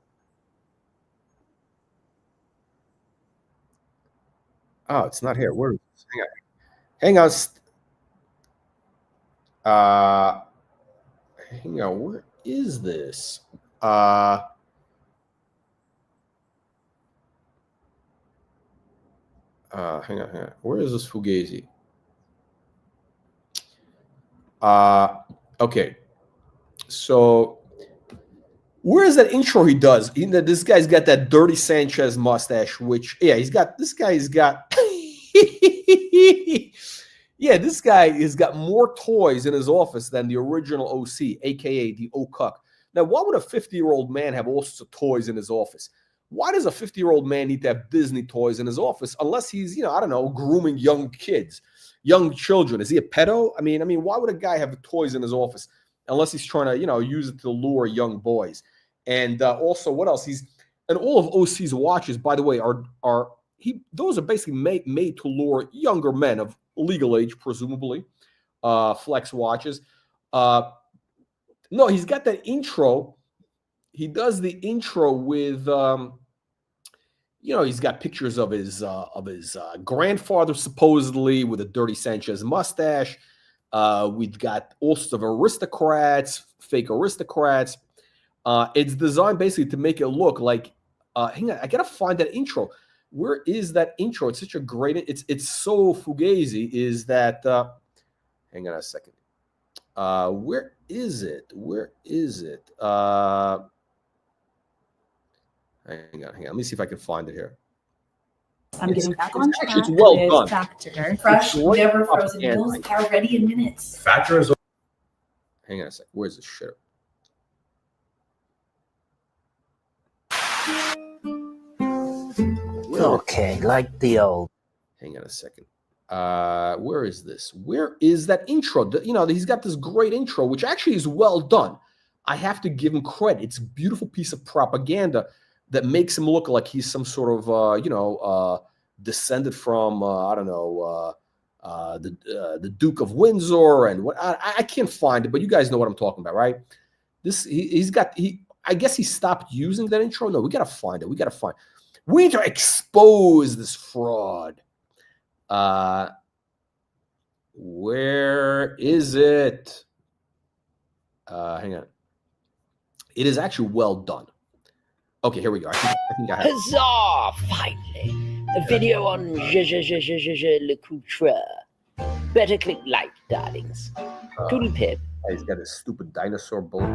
Oh, it's not here. Where is this? Hang on. Hang on. Where is this? Hang on. Where is this Fugazi? Okay. So where is that intro he does? This guy's got that dirty Sanchez mustache, which, yeah, this guy's got yeah, this guy has got more toys in his office than the original OC, aka the OCUC. Now, why would a 50-year-old man have all sorts of toys in his office? Why does a 50-year-old man need to have Disney toys in his office unless he's, I don't know, grooming young kids, young children? Is he a pedo? I mean, why would a guy have toys in his office unless he's trying to, use it to lure young boys? And also, what else? And all of OC's watches, by the way, those are basically made to lure younger men of legal age, presumably, flex watches. No, he's got that intro. He does the intro with, he's got pictures of his grandfather supposedly with a dirty Sanchez mustache. We've got all sorts of aristocrats, fake aristocrats. It's designed basically to make it look like. Hang on, I gotta find that intro. Where is that intro? It's such a great. It's so fugazi. Is that? Hang on a second. Where is it? Where is it? Hang on. Let me see if I can find it here. I'm getting back on track. It's well done. Factor. Fresh, never frozen meals are ready in minutes. Factor is. Hang on a second. Where's this shit? Okay, like the old. Hang on a second. Where is this? Where is that intro? You know, he's got this great intro, which actually is well done. I have to give him credit. It's a beautiful piece of propaganda that makes him look like he's some sort of, descended from, I don't know, the Duke of Windsor and what. I can't find it, but you guys know what I'm talking about, right? I guess he stopped using that intro. No, we got to find it. We need to expose this fraud. Where is it? Hang on. It is actually well done. Okay, here we go. I think I have it. Huzzah! Finally, a video on Jaeger Le Coultre. Better click like, darlings. Toodle pip. He's got his stupid dinosaur bullet.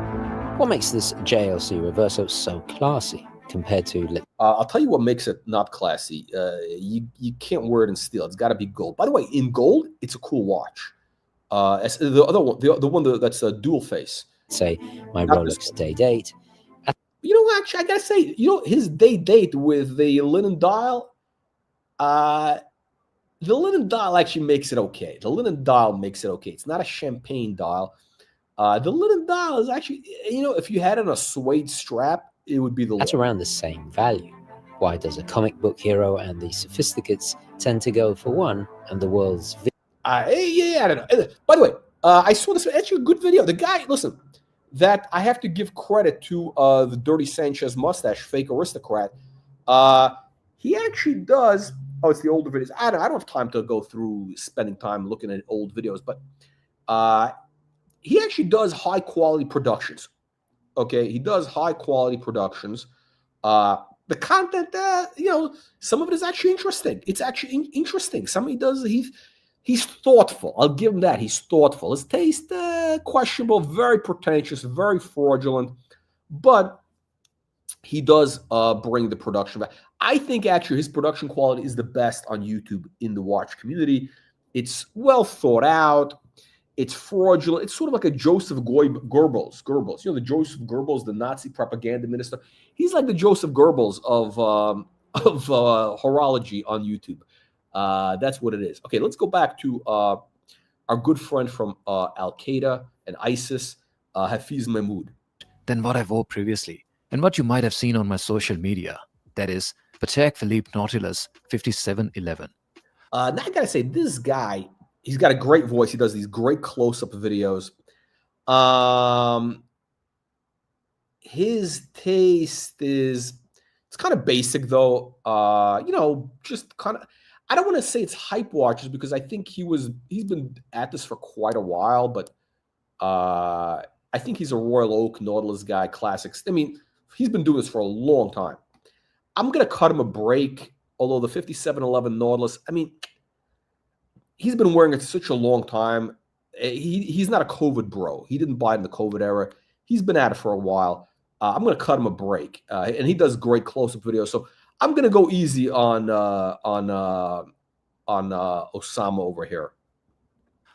What makes this JLC Reverso so classy compared to? I'll tell you what makes it not classy. You can't wear it in steel. It's got to be gold. By the way, in gold, it's a cool watch. The other one, the one that's a dual face. Say my Rolex day date. You know, actually, I gotta say, his day date with the linen dial. The linen dial actually makes it okay. It's not a champagne dial. The linen dial is actually, if you had it on a suede strap, it would be the. That's around the same value. Why does a comic book hero and the sophisticates tend to go for one, and the world's? I don't know. By the way, I saw this. Actually, a good video. The guy, listen, that I have to give credit to the Dirty Sanchez mustache, fake aristocrat. He actually does. Oh, it's the older videos. I don't have time to go through spending time looking at old videos, but he actually does high quality productions. Okay, he does high quality productions. The content, some of it is actually interesting. It's actually interesting. Some he does. He's thoughtful. I'll give him that. He's thoughtful. His taste questionable, very pretentious, very fraudulent, but he does bring the production back. I think actually his production quality is the best on YouTube in the watch community. It's well thought out. It's fraudulent. It's sort of like a Joseph Goebbels. The Joseph Goebbels, the Nazi propaganda minister. He's like the Joseph Goebbels of horology on YouTube. That's what it is. Okay, let's go back to our good friend from Al Qaeda and ISIS, Hafiz Mahmoud. Than what I wore previously, and what you might have seen on my social media. That is Patek Philippe Nautilus 5711. Now I gotta say, this guy, he's got a great voice. He does these great close-up videos. His taste it's kind of basic though. Just kind of. I don't want to say it's hype watches because I think he's been at this for quite a while, but I think he's a Royal Oak Nautilus guy, classics. I mean, he's been doing this for a long time. I'm going to cut him a break, although the 5711 Nautilus, I mean, he's been wearing it such a long time. He's not a COVID bro. He didn't buy it in the COVID era. He's been at it for a while. I'm going to cut him a break, and he does great close-up videos. So I'm going to go easy on Osama over here.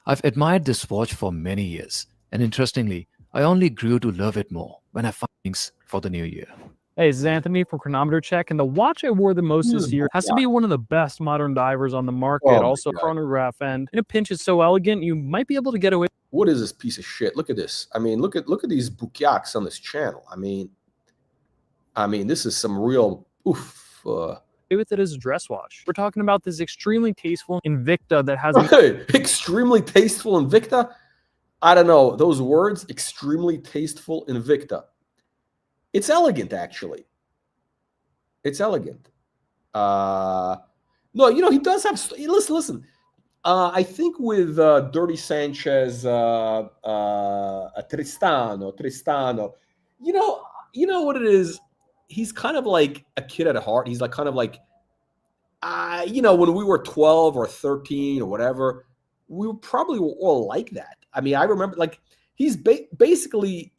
I've admired this watch for many years, and interestingly, I only grew to love it more when I found things for the new year. Hey, this is Anthony from Chronometer Check, and the watch I wore the most this year has to be one of the best modern divers on the market. Also a chronograph, and in a pinch, it's so elegant you might be able to get away. What is this piece of shit? Look at this. I mean, look at these bukyaks on this channel. I mean, this is some real oof. With it as a dress watch. We're talking about this extremely tasteful Invicta that has extremely tasteful Invicta. I don't know those words. Extremely tasteful Invicta. It's elegant, actually. It's elegant. No, he does have. Listen. I think with Dirty Sanchez, Tristano. You know what it is. He's kind of like a kid at heart. He's like kind of like you know, when we were 12 or 13 or whatever, we were probably all like that. I mean, I remember like he's basically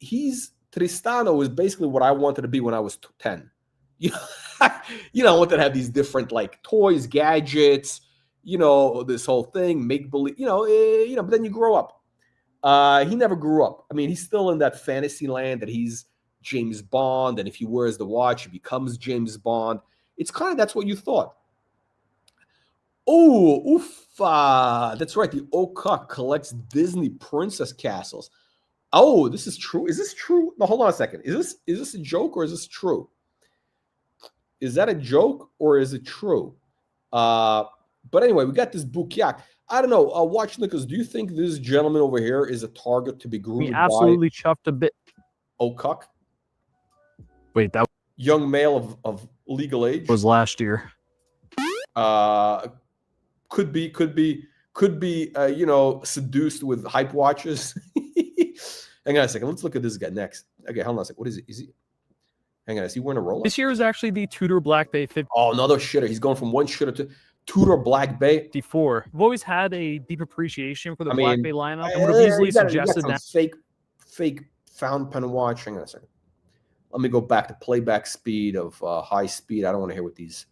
Tristano is basically what I wanted to be when I was 10. You know, you know, I wanted to have these different like toys, gadgets, you know, this whole thing, make believe, you know, but then you grow up. He never grew up. I mean, he's still in that fantasy land that he's James Bond, and if he wears the watch, he becomes James Bond. It's kind of, that's what you thought. Oh, oof, that's right. The Oka collects Disney princess castles. Oh, this is true. Is this true? No, hold on a second. Is this a joke or is this true? Is that a joke or is it true? But anyway, we got this Bukyak. I don't know. Watch Nicholas. Do you think this gentleman over here is a target to be groomed? He absolutely chuffed a bit. Okuk? Wait, that young male of legal age was last year. Could be. You know, seduced with hype watches. Hang on a second. Let's look at this guy next. Okay, hold on a second. What is it? Is he? Hang on. Is he wearing a Rolex? This year is actually the Tudor Black Bay 50. Oh, another shitter. He's going from one shitter to Tudor Black Bay 54. I've always had a deep appreciation for the Black Bay lineup. I would have easily suggested that. Fake found pen watch. Hang on a second. Let me go back to playback speed of high speed. I don't want to hear what these.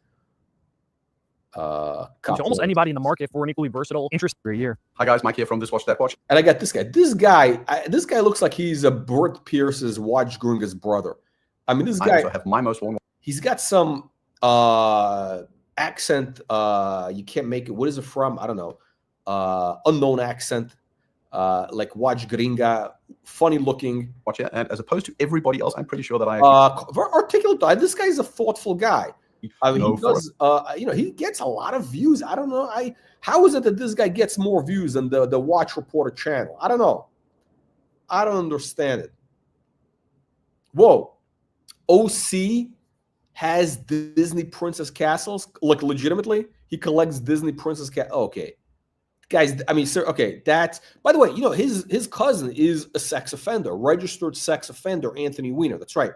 To almost anybody in the market for an equally versatile interest for a year. Hi guys, Mike here from This Watch That Watch. And I got this guy. This guy looks like he's a Britt Pierce's Watch Gringa's brother. I mean, this guy. I also have my most worn. He's got some accent. You can't make it. What is it from? I don't know. Unknown accent. Like Watch Gringa, funny looking. Watch it, and as opposed to everybody else, I'm pretty sure that I. Very articulate. This guy's a thoughtful guy. I mean, he does. You know, he gets a lot of views. I don't know. How is it that this guy gets more views than the Watch Reporter channel? I don't know. I don't understand it. Whoa, OC has Disney princess castles. Like legitimately, he collects Disney princess castles. Oh, okay, guys. I mean, sir. Okay, that's. By the way, you know his cousin is a sex offender, registered sex offender, Anthony Weiner. That's right.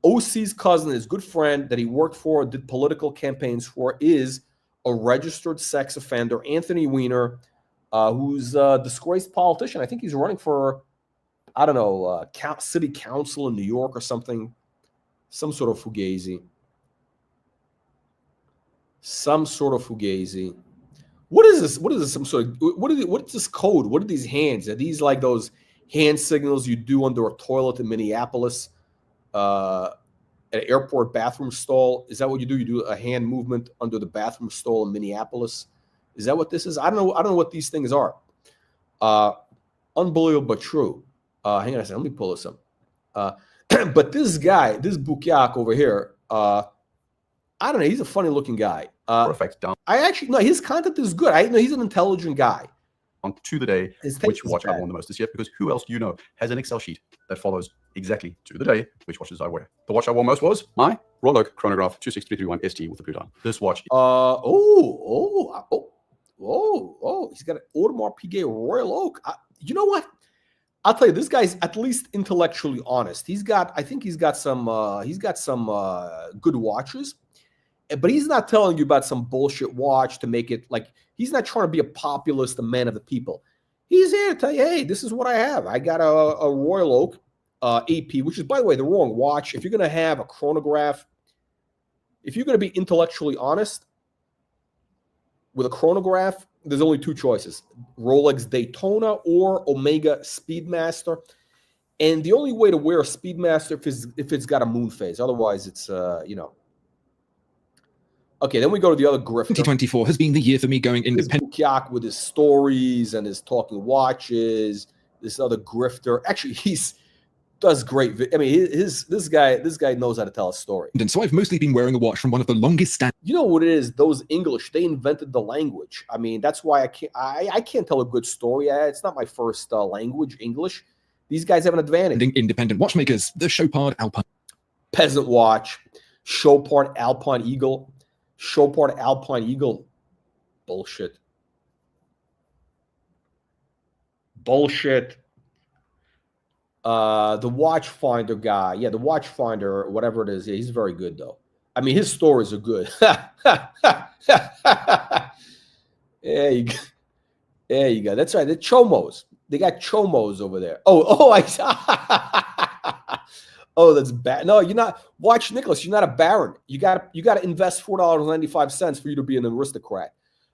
OC's cousin, his good friend that he worked for, did political campaigns for, is a registered sex offender, Anthony Weiner, who's a disgraced politician. I think he's running for, I don't know, city council in New York or something, some sort of fugazi. What is this? What is this? Some sort of what is this code? What are these hands? Are these like those hand signals you do under a toilet in Minneapolis? At an airport bathroom stall. Is that what you do? You do a hand movement under the bathroom stall in Minneapolis. Is that what this is? I don't know what these things are. Unbelievable but true. Hang on a second. Let me pull this up. But this guy, this Bukyak over here, I don't know. He's a funny looking guy. Perfect. I actually no. His content is good. I know he's an intelligent guy. On to the day which watch I worn the most this year, because who else do you know has an Excel sheet that follows exactly to the day which watches I wear? The watch I wore most was my Rolex chronograph 26331 ST with the Pluton. This watch. He's got an Audemars Piguet Royal Oak. You know what? I'll tell you, this guy's at least intellectually honest. I think he's got some good watches, but he's not telling you about some bullshit watch to make it like. He's not trying to be a populist, a man of the people. He's here to tell you, hey, this is what I have. I got a Royal Oak AP, which is, by the way, the wrong watch. If you're going to have a chronograph, if you're going to be intellectually honest with a chronograph, there's only two choices: Rolex Daytona or Omega Speedmaster. And the only way to wear a Speedmaster if it's got a moon phase. Otherwise, it's you know. Okay, then we go to the other grifter. 2024 has been the year for me going independent. Bukyak with his stories and his talking watches. This other grifter, actually, does great. I mean, this guy knows how to tell a story. And so I've mostly been wearing a watch from one of the longest standing. You know what it is? Those English, they invented the language. I mean, that's why I can't tell a good story. It's not my first language, English. These guys have an advantage. Independent watchmakers, the Chopard Alpine Peasant Watch, Chopard Alpine Eagle. Chopard Alpine Eagle. Bullshit. The watchfinder guy. Yeah, the watchfinder, whatever it is. Yeah, he's very good, though. I mean, his stories are good. There you go. There you go. That's right. The chomos. They got chomos over there. Oh, oh, that's bad. No, you're not. Watch, Nicholas. You're not a baron. You got to invest $4.95 for you to be an aristocrat.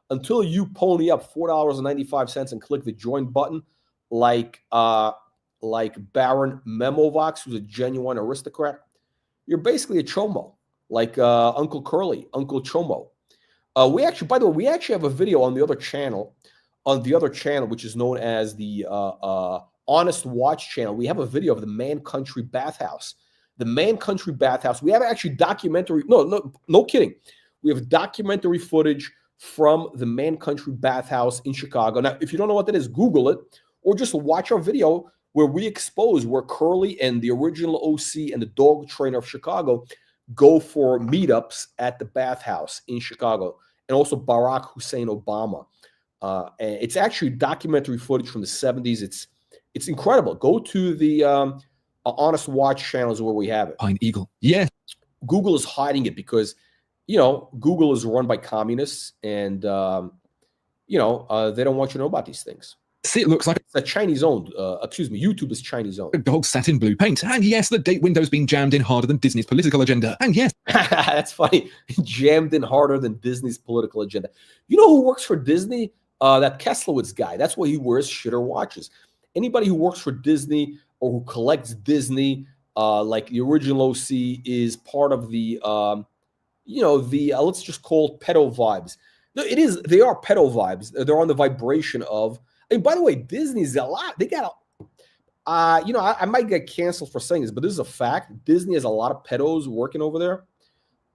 Until you pony up $4.95 and click the join button, like Baron Memovox, who's a genuine aristocrat, you're basically a chomo, like Uncle Curly, Uncle Chomo. We actually, by the way, we actually have a video on the other channel, which is known as the Honest Watch channel. We have a video of the Man Country Bathhouse. The Man Country Bathhouse. We have actually documentary. No kidding. We have documentary footage from the Man Country Bathhouse in Chicago. Now, if you don't know what that is, Google it, or just watch our video where we expose where Curly and the original OC and the dog trainer of Chicago go for meetups at the bathhouse in Chicago, and also Barack Hussein Obama. And it's actually documentary footage from the 70s. It's incredible. Go to the Honest Watch channels where we have it. Pine Eagle. Yeah. Google is hiding it because, Google is run by communists, and, they don't want you to know about these things. It looks like it's a Chinese-owned, YouTube is Chinese-owned. A dog sat in blue paint. And yes, the date window's been jammed in harder than Disney's political agenda. And yes. That's funny. Jammed in harder than Disney's political agenda. You know who works for Disney? That Keslowitz guy. That's why he wears shitter watches. Anybody who works for Disney or who collects Disney, like the original OC, is part of the, let's just call it pedo vibes. No, it is. They are pedo vibes. They're on the vibration of. And by the way, Disney's a lot. They got I might get canceled for saying this, but this is a fact. Disney has a lot of pedos working over there.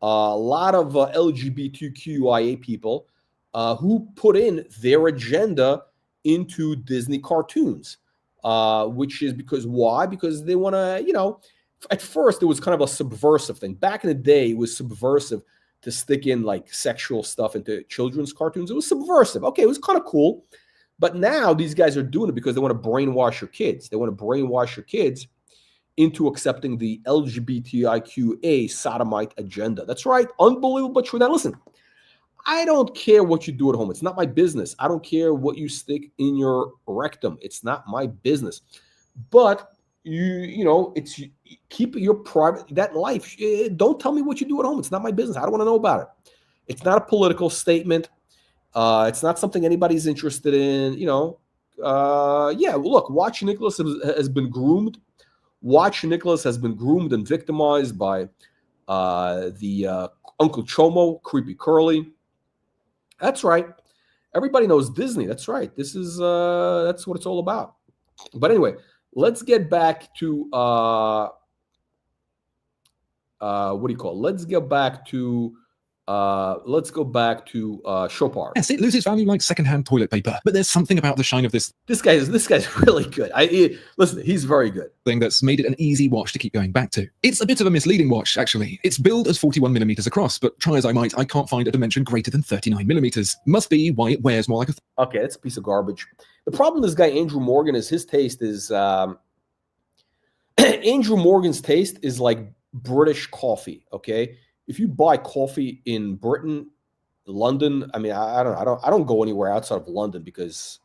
A lot of LGBTQIA people who put in their agenda into Disney cartoons, which is because why? Because they want to, at first it was kind of a subversive thing. Back in the day, it was subversive to stick in like sexual stuff into children's cartoons. It was subversive. Okay, it was kind of cool. But now these guys are doing it because they want to brainwash your kids. They want to brainwash your kids into accepting the LGBTIQA sodomite agenda. That's right. Unbelievable but true. Now listen, I don't care what you do at home. It's not my business. I don't care what you stick in your rectum. It's not my business. But it's keep your private, that life. Don't tell me what you do at home. It's not my business. I don't want to know about it. It's not a political statement. It's not something anybody's interested in, look, Watch Nicholas has been groomed. Watch Nicholas has been groomed and victimized by the Uncle Chomo, Creepy Curly. That's right. Everybody knows Disney. That's right. This is that's what it's all about. But anyway, let's get back to Let's go back to Chopard. Yes, it loses value like secondhand toilet paper, but there's something about the shine of this. This guy's really good. Listen, he's very good. Thing that's made it an easy watch to keep going back to. It's a bit of a misleading watch, actually. It's billed as 41mm across, but try as I might, I can't find a dimension greater than 39mm. Must be why it wears more like a. Okay, that's a piece of garbage. The problem with this guy Andrew Morgan is his taste is Andrew Morgan's taste is like British coffee. Okay. If you buy coffee in Britain, London, I mean, I don't go anywhere outside of London because,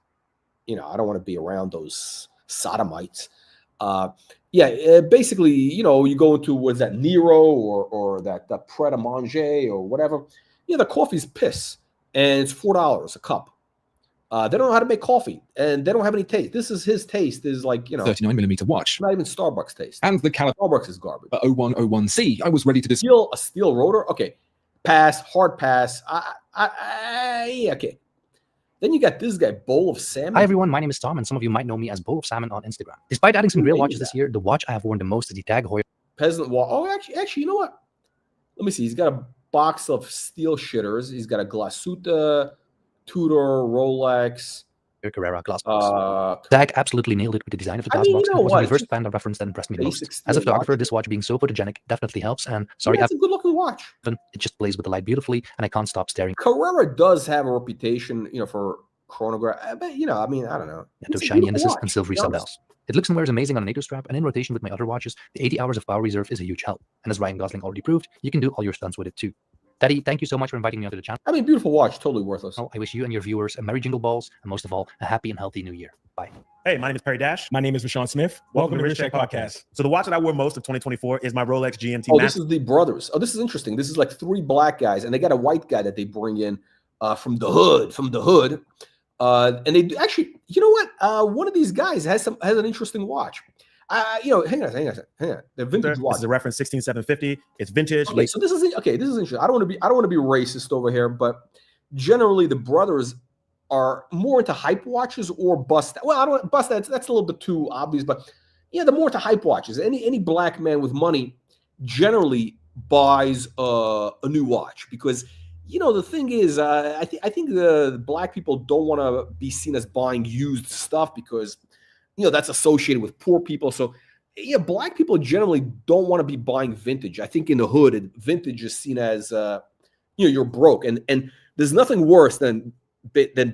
I don't want to be around those sodomites. Basically, you go into what's that Nero or that Pret a Manger or whatever. Yeah, the coffee's piss, and it's $4 a cup. They don't know how to make coffee, and they don't have any taste. This is his taste. Is like 39mm watch. Not even Starbucks taste. And the Starbucks is garbage. 0101C. I was ready to a steel rotor. Okay, pass, hard pass. Okay. Then you got this guy, Bowl of Salmon. Hi everyone, my name is Tom, and some of you might know me as Bowl of Salmon on Instagram. Despite adding some real watches this year, the watch I have worn the most is the Tag Heuer Peasant Watch. Oh, actually, you know what? Let me see. He's got a box of steel shitters. He's got a Glasuta, Tudor, Rolex, Carrera glass box. Tag absolutely nailed it with the design of the glass box. It was my first brand of reference that impressed me the most. As a photographer, this watch being so photogenic definitely helps. And sorry, it's a good-looking watch. It just plays with the light beautifully, and I can't stop staring. Carrera does have a reputation, for chronograph. But I mean, I don't know. Those shiny indices and silvery sub bells. It looks and wears amazing on a NATO strap, and in rotation with my other watches, the 80 hours of power reserve is a huge help. And as Ryan Gosling already proved, you can do all your stunts with it too. Daddy, thank you so much for inviting me onto the channel. I mean, beautiful watch, totally worthless. I wish you and your viewers a merry jingle balls, and most of all, a happy and healthy new year. Bye. Hey, my name is Perry Dash. My name is Rashawn Smith. Welcome to Rich Check Podcast. So the watch that I wore most of 2024 is my Rolex GMT. Oh, this is the brothers. Oh, this is interesting. This is like 3 black guys, and they got a white guy that they bring in from the hood. And they do, actually, you know what? One of these guys has an interesting watch. Hang on. The vintage watch. This is a reference 16750. It's vintage. Okay, so this is interesting. I don't want to be racist over here, but generally the brothers are more into hype watches or bust. Well, I don't bust. That's a little bit too obvious, but yeah, they're more into hype watches. Any black man with money generally buys a new watch because the thing is, I think the black people don't want to be seen as buying used stuff because that's associated with poor people. So yeah, black people generally don't want to be buying vintage. I think in the hood, vintage is seen as you're broke, and there's nothing worse than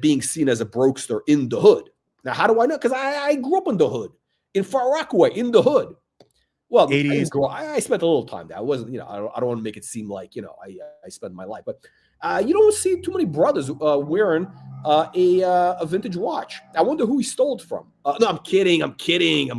being seen as a brokester in the hood. Now, how do I know? Because I grew up in the hood, in Far Rockaway, in the hood. Well, 80s. I spent a little time there. I wasn't, I don't want to make it seem like, I spent my life. But you don't see too many brothers wearing a vintage watch. I wonder who he stole it from. No, I'm kidding. I did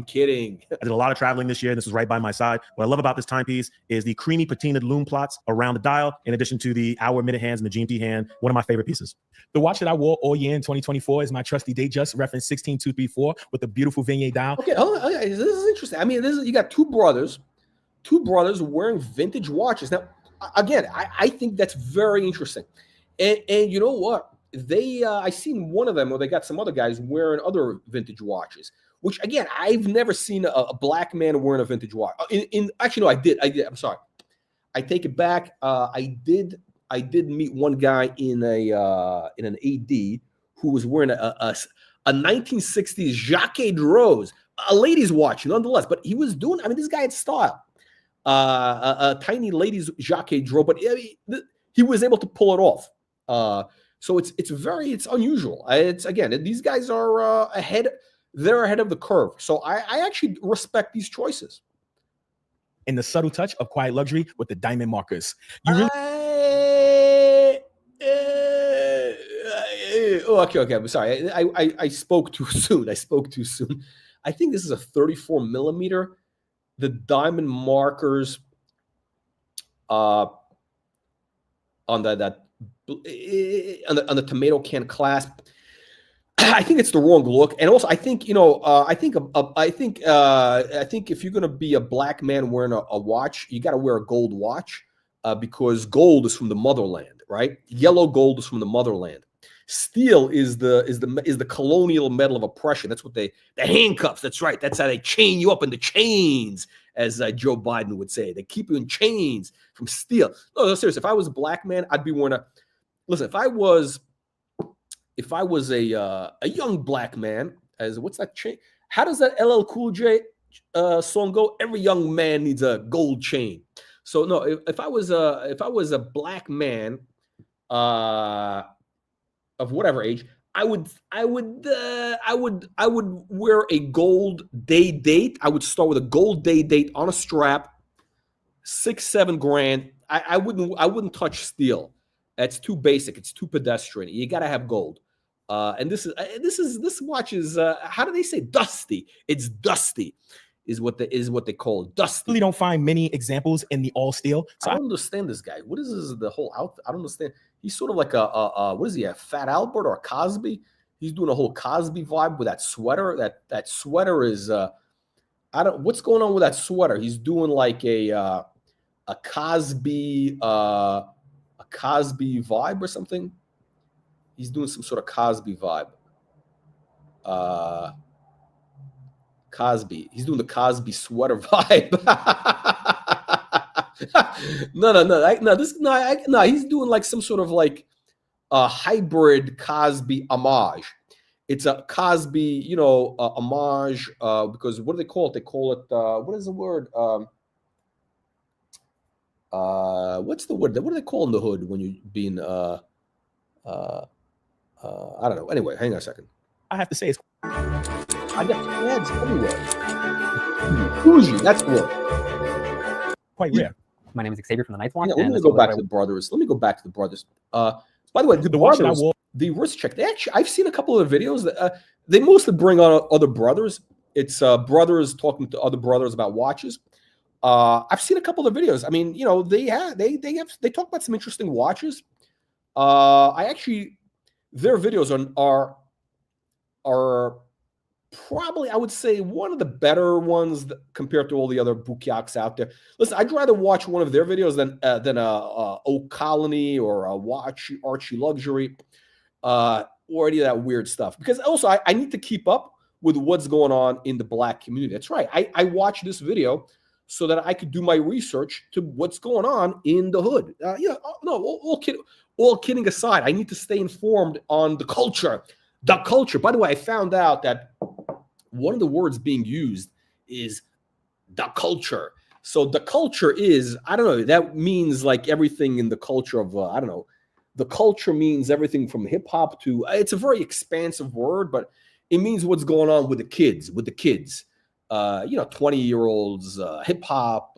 a lot of traveling this year. This is right by my side. What I love about this timepiece is the creamy patinaed lume plots around the dial, in addition to the hour minute hands and the GMT hand. One of my favorite pieces. The watch that I wore all year in 2024 is my trusty Datejust reference 16234 with a beautiful Vignette dial. Okay, this is interesting. I mean, you got two brothers wearing vintage watches. Now, again, I think that's very interesting. And you know what? I seen one of them, or they got some other guys wearing other vintage watches, which again, I've never seen a black man wearing a vintage watch. Actually, no, I did. I'm sorry. I take it back. I did meet one guy in an AD who was wearing a 1960s Jaeger Rose, a lady's watch, nonetheless. But he was doing. I mean, this guy had style. A tiny lady's Jaeger Rose, but he was able to pull it off. So it's unusual. These guys are ahead. They're ahead of the curve. So I actually respect these choices. And the subtle touch of quiet luxury with the diamond markers. You really okay. I'm sorry. I spoke too soon. I think this is a 34 millimeter. The diamond markers on the tomato can clasp. I think it's the wrong look, and also I think I think if you're going to be a black man wearing a watch, you got to wear a gold watch because gold is from the motherland, right? Yellow gold is from the motherland. Steel is the colonial metal of oppression. That's what the handcuffs. That's right. That's how they chain you up in the chains, as Joe Biden would say. They keep you in chains from steel. No, seriously. If I was a black man, I'd be wearing a. Listen, if I was a young black man, what's that chain? How does that LL Cool J song go? Every young man needs a gold chain. So no, if I was a black man of whatever age, I would wear a gold day date. I would start with a gold day date on a strap, $6-7 grand. I wouldn't touch steel. That's too basic. It's too pedestrian. You got to have gold. And this watch is how do they say dusty? It's dusty, is what they call it. Dusty. Really don't find many examples in the all steel. So I don't understand this guy. What is this? The whole outfit? I don't understand. He's sort of like a what is he? A Fat Albert or a Cosby? He's doing a whole Cosby vibe with that sweater. That sweater is what's going on with that sweater? He's doing like a Cosby vibe or something. He's doing some sort of Cosby vibe. Cosby. He's doing the Cosby sweater vibe. No. He's doing like some sort of like a hybrid Cosby homage. It's a Cosby, homage. Because what do they call it? They call it what is the word? What's the word? What do they call in the hood when you're being I don't know. Anyway, hang on a second. I have to say it's I got ads everywhere. Bougie, that's the word. Quite rare. My name is Xavier from the Night's Watch. Let me go back to the brothers. Let me go back to the brothers. By the way, the brothers, the wrist check. They actually, I've seen a couple of videos that they mostly bring on other brothers. It's brothers talking to other brothers about watches. I've seen a couple of videos. I mean, you know, they talk about some interesting watches. Their videos are probably, I would say, one of the better ones compared to all the other bouquiacs out there. Listen, I'd rather watch one of their videos than Oak Colony or a Archie Luxury or any of that weird stuff. Because also, I need to keep up with what's going on in the black community. That's right. I watched this video so that I could do my research to what's going on in the hood. All kidding aside, I need to stay informed on the culture. The culture. By the way, I found out that one of the words being used is the culture. So the culture is, I don't know, that means like everything in the culture of, I don't know. The culture means everything from hip hop to, it's a very expansive word, but it means what's going on with the kids, 20-year-olds, hip hop,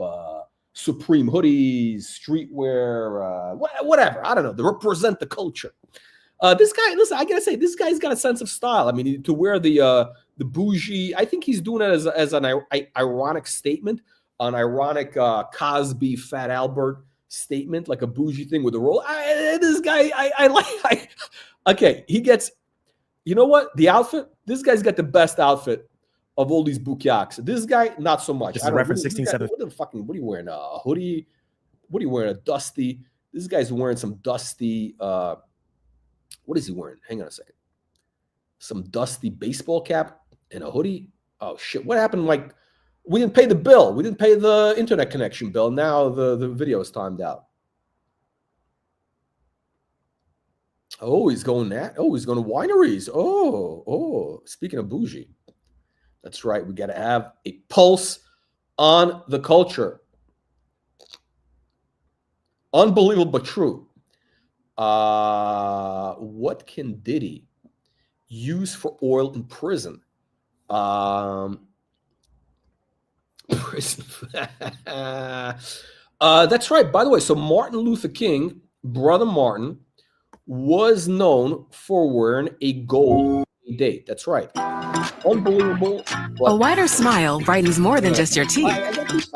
Supreme hoodies, streetwear, whatever. I don't know. They represent the culture. This guy, listen, I gotta say, this guy's got a sense of style. I mean, to wear the bougie, I think he's doing it as an ironic statement, an ironic Cosby, Fat Albert statement, like a bougie thing with a roll. This guy, I like. Okay, he gets. You know what? The outfit. This guy's got the best outfit of all these bouquiacs. This guy, not so much. This is reference 16-7. What are you wearing? A hoodie? What are you wearing? A dusty? This guy's wearing some dusty. What is he wearing? Hang on a second. Some dusty baseball cap and a hoodie. Oh shit! What happened? Like, we didn't pay the bill. We didn't pay the internet connection bill. Now the video is timed out. Oh, he's going that. Oh, he's going to wineries. Oh. Speaking of bougie, that's right. We got to have a pulse on the culture. Unbelievable but true. What can Diddy use for oil in prison? That's right. By the way, so Martin Luther King, brother Martin, was known for wearing a gold date. That's right. Unbelievable. A wider smile brightens more than just your teeth.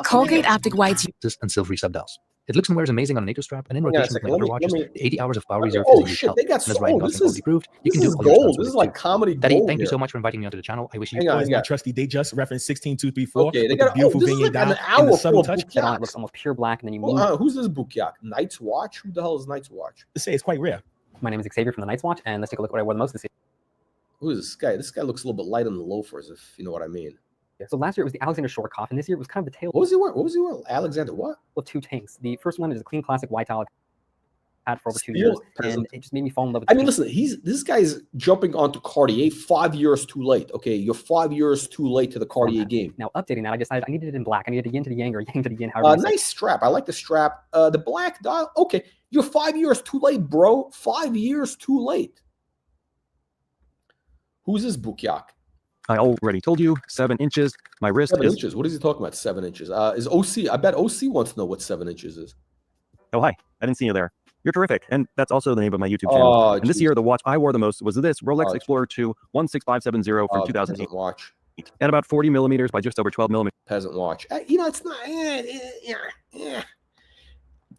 Colgate Optic Whites and silvery subdials. It looks and wears amazing on a NATO strap and in rotation with other watches. The 80 hours of power reserve shit, they got this is gold. You can do gold. This is like comedy Daddy, gold. Thank you so much for inviting me onto the channel. I wish you my trusty. They just referenced 16234. Okay, they got beautiful this is vignette like an dial and hour the subtle full of touch. It looks almost pure black, and then you move. Who's this bouquiac? Night's Watch? Who the hell is Night's Watch? Let's say it's quite rare. My name is Xavier from the Night's Watch, and let's take a look at what I wore the most this year. Who is this guy? This guy looks a little bit light on the loafers, if you know what I mean. So last year it was the Alexander Shortkoff, and this year it was kind of the tail. What was he wearing? Alexander what? Well, two tanks. The first one is a clean classic white tile. Had for over 2 years, and it just made me fall in love with. I mean, listen, this guy's jumping onto Cartier 5 years too late. Okay, you're 5 years too late to the Cartier game. Now, updating that, I decided I needed it in black. I needed the yin to the yang or yang to the yin. Nice strap. I like the strap. The black dial. Okay, you're 5 years too late, bro. 5 years too late. Who's this bouquiac? I already told you, 7 inches. My wrist 7 is. inches. What is he talking about? 7 inches. Is OC? I bet OC wants to know what 7 inches is. Oh, hi. I didn't see you there. You're terrific. And that's also the name of my YouTube channel. And this year, the watch I wore the most was this Rolex Explorer 2 16570 from 2008. Watch. And about 40 millimeters by just over 12 millimeters. Peasant watch. You know, it's not.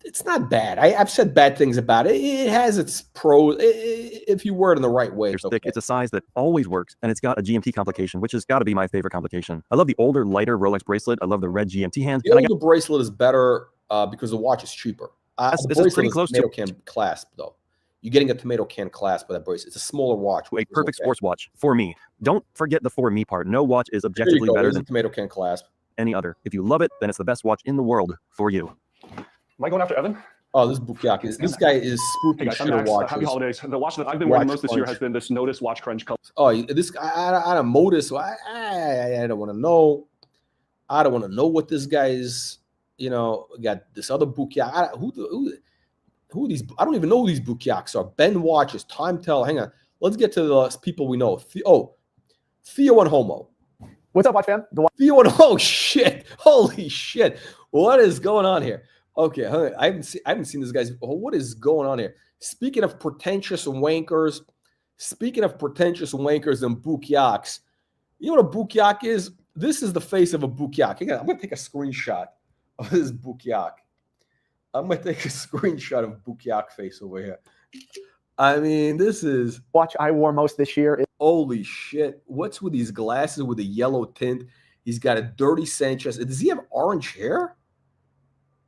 It's not bad. I've said bad things about it. It has its pros if you wear it in the right way. It's okay. It's a size that always works, and it's got a GMT complication, which has got to be my favorite complication. I love the older, lighter Rolex bracelet. I love the red GMT hands. The older bracelet is better because the watch is cheaper. This is pretty close to can clasp, though. You're getting a tomato can clasp with that bracelet. It's a smaller watch. A perfect sports watch for me. Don't forget the for me part. No watch is objectively better than tomato can clasp. Any other. If you love it, then it's the best watch in the world for you. Am I going after Evan? Oh, this bouquiac is. This guy is spooking shit watches. Happy holidays. The watch that I've been wearing most this year has been this Notice Watch Crunch color. Oh, this guy, I don't Modus. I don't want to know. I don't want to know what this guy is. You know, got this other bouquiac. Who are these? I don't even know who these bouquiacs are. Ben watches, Time Tell. Hang on. Let's get to the people we know. Theo and Homo. What's up, watch fam? Oh shit! Holy shit! What is going on here? Okay, I haven't seen this guy's. What is going on here? Speaking of pretentious wankers and bukyaks, you know what a bukyak is? This is the face of a bukyak. Again, I'm gonna take a screenshot of this bukyak. I'm gonna take a screenshot of bukyak face over here. I mean, this is watch I wore most this year. Holy shit! What's with these glasses with a yellow tint? He's got a dirty Sanchez. Does he have orange hair?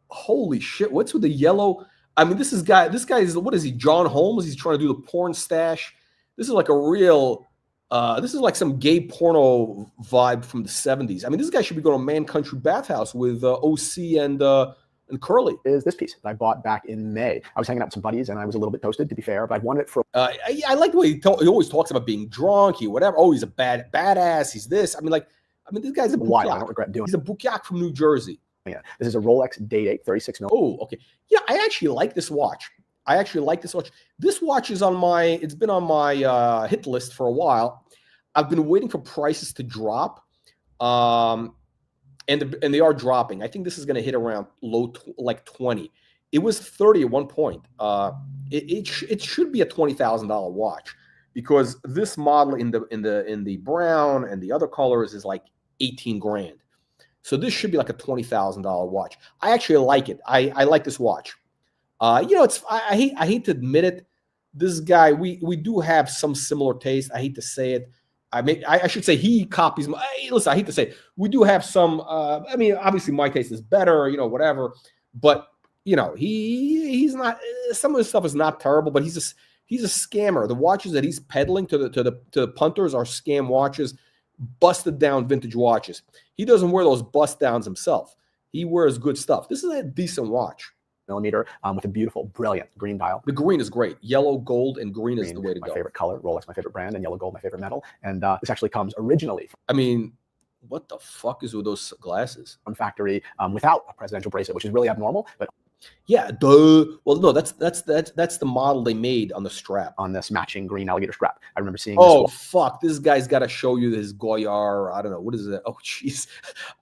Holy shit! What's with the yellow? I mean, this guy is, what is he? John Holmes? He's trying to do the porn stash. This is like a real. This is like some gay porno vibe from the 70s. I mean, this guy should be going to Man Country Bathhouse with OC and Curly. Is this piece that I bought back in May. I was hanging out with some buddies and I was a little bit toasted, to be fair, but I wanted it for. I like the way he always talks about being drunk, whatever. Oh, he's a badass. He's this. I mean, this guy's a bukyak. I don't regret doing. He's a bukyak from New Jersey. Yeah, this is a Rolex Date 36 mil. Oh, okay. Yeah, I actually like this watch. This watch is it's been on my hit list for a while. I've been waiting for prices to drop. And they are dropping. I think this is going to hit around like 20. It was 30 at one point. It should be a $20,000 watch because this model in the brown and the other colors is like 18 grand. So this should be like a $20,000 watch. I actually like it. I like this watch. I hate to admit it. This guy, we do have some similar taste. I hate to say it. I should say he copies my. Listen, I hate to say it. We do have some. I mean, obviously my taste is better, whatever. But he's not. Some of his stuff is not terrible, but he's a scammer. The watches that he's peddling to the punters are scam watches, busted down vintage watches. He doesn't wear those bust downs himself. He wears good stuff. This is a decent watch. Millimeter with a beautiful, brilliant green dial. The green is great. Yellow, gold, and green is the way to go. My favorite color. Rolex, my favorite brand, and yellow gold, my favorite metal. And this actually comes originally. I mean, what the fuck is with those glasses? From factory without a presidential bracelet, which is really abnormal. But yeah, duh. Well, no, that's the model they made on the strap. On this matching green alligator strap. I remember seeing. Oh fuck! This guy's got to show you his Goyard. I don't know what is it. Oh jeez.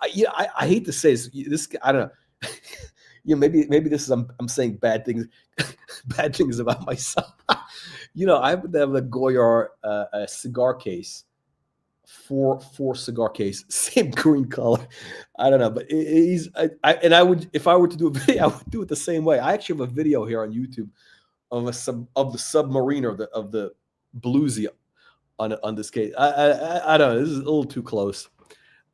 I hate to say this. I don't know. Maybe this is I'm saying bad things about myself. I happen to have a Goyard cigar case, four cigar case, same green color. I don't know, but I would, if I were to do a video, I would do it the same way. I actually have a video here on YouTube of the Submariner of the Bluesy on this case. I don't know. This is a little too close.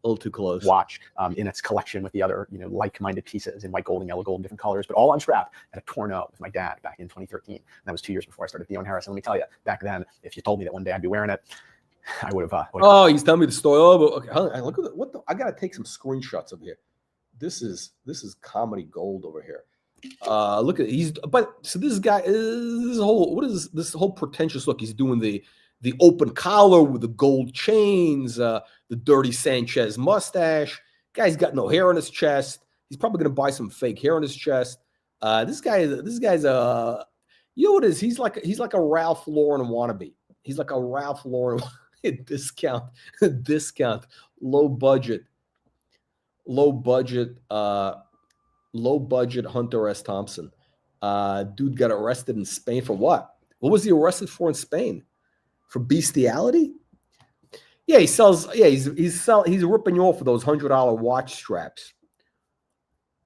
Watch in its collection with the other, like-minded pieces in white gold and yellow gold and different colors, but all unstrapped at a Tourneau with my dad back in 2013. And that was 2 years before I started Theo and Harris. And let me tell you, back then, if you told me that one day I'd be wearing it, I would have. Oh, he's telling me the story. Oh, but okay, look at I gotta take some screenshots of here. This is comedy gold over here. Look at this guy is this whole pretentious look. He's doing the open collar with the gold chains, the dirty Sanchez mustache. Guy's got no hair on his chest. He's probably going to buy some fake hair on his chest. This guy's a, what is? He's like a Ralph Lauren wannabe. He's like a Ralph Lauren discount, low budget Hunter S. Thompson. Dude got arrested in Spain for what? What was he arrested for in Spain? For bestiality? Yeah, he sells. Yeah, he's ripping you off for those $100 watch straps.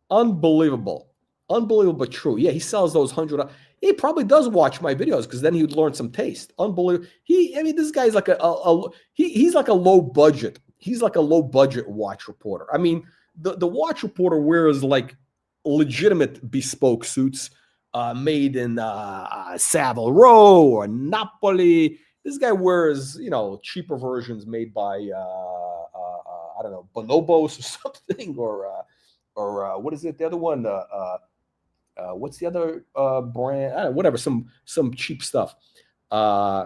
Unbelievable, but true. Yeah, he sells those $100. He probably does watch my videos because then he would learn some taste. Unbelievable. This guy's like he's like a low budget. He's like a low budget watch reporter. I mean, the watch reporter wears like legitimate bespoke suits made in Savile Row or Napoli. This guy wears, cheaper versions made by, I don't know, Bonobos or something, or what is it? The other one, what's the other brand? I don't know, whatever, some cheap stuff. Yeah,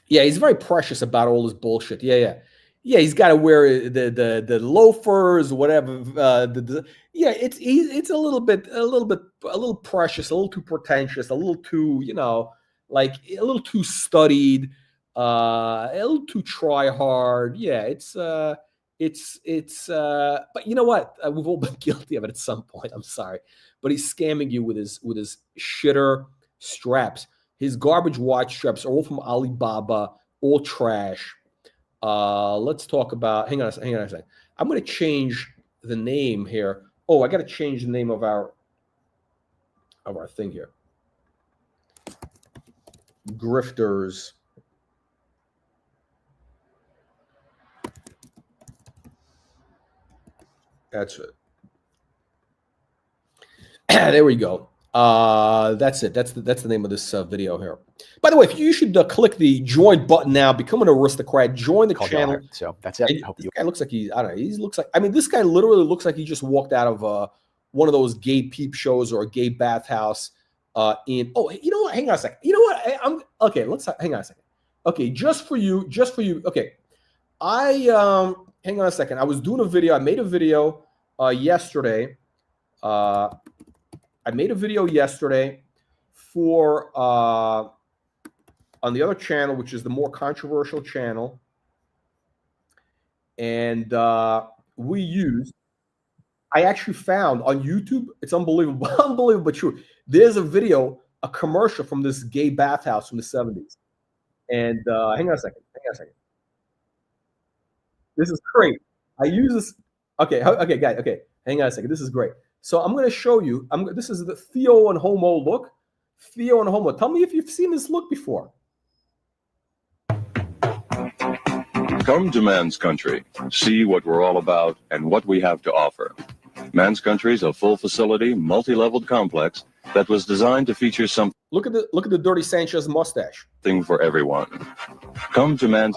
he's very precious about all this bullshit. Yeah. He's got to wear the loafers, whatever. It's a little precious, a little too pretentious, a little too, like a little too studied. A little too try hard. Yeah, it's but you know what? We've all been guilty of it at some point. I'm sorry, but he's scamming you with his shitter straps. His garbage watch straps are all from Alibaba, all trash. Let's talk about. Hang on a second. I'm going to change the name here. Oh, I got to change the name of our thing here. Grifters. That's it. There we go. That's it. That's the name of this video here. By the way, if you should click the join button now, become an aristocrat, join the channel. So that's it. This guy looks like I don't know. He looks like. I mean, this guy literally looks like he just walked out of one of those gay peep shows or a gay bathhouse. Oh, you know what? Hang on a second. You know what? I'm okay. Let's hang on a second. Okay, just for you. Okay, hang on a second. I was doing a video. I made a video yesterday. I made a video yesterday for on the other channel, which is the more controversial channel, and we used. I actually found on YouTube. It's unbelievable, unbelievable, true. There's a video, a commercial from this gay bathhouse from the 70s. And hang on a second. This is great. I use this. Okay, guys. Okay, hang on a second. This is great. So I'm going to show you. This is the Theo and Homo look. Theo and Homo. Tell me if you've seen this look before. Come to Man's Country. See what we're all about and what we have to offer. Man's Country is a full facility, multi-leveled complex that was designed to feature something. Look at the Dirty Sanchez mustache. For everyone. Come to Man's.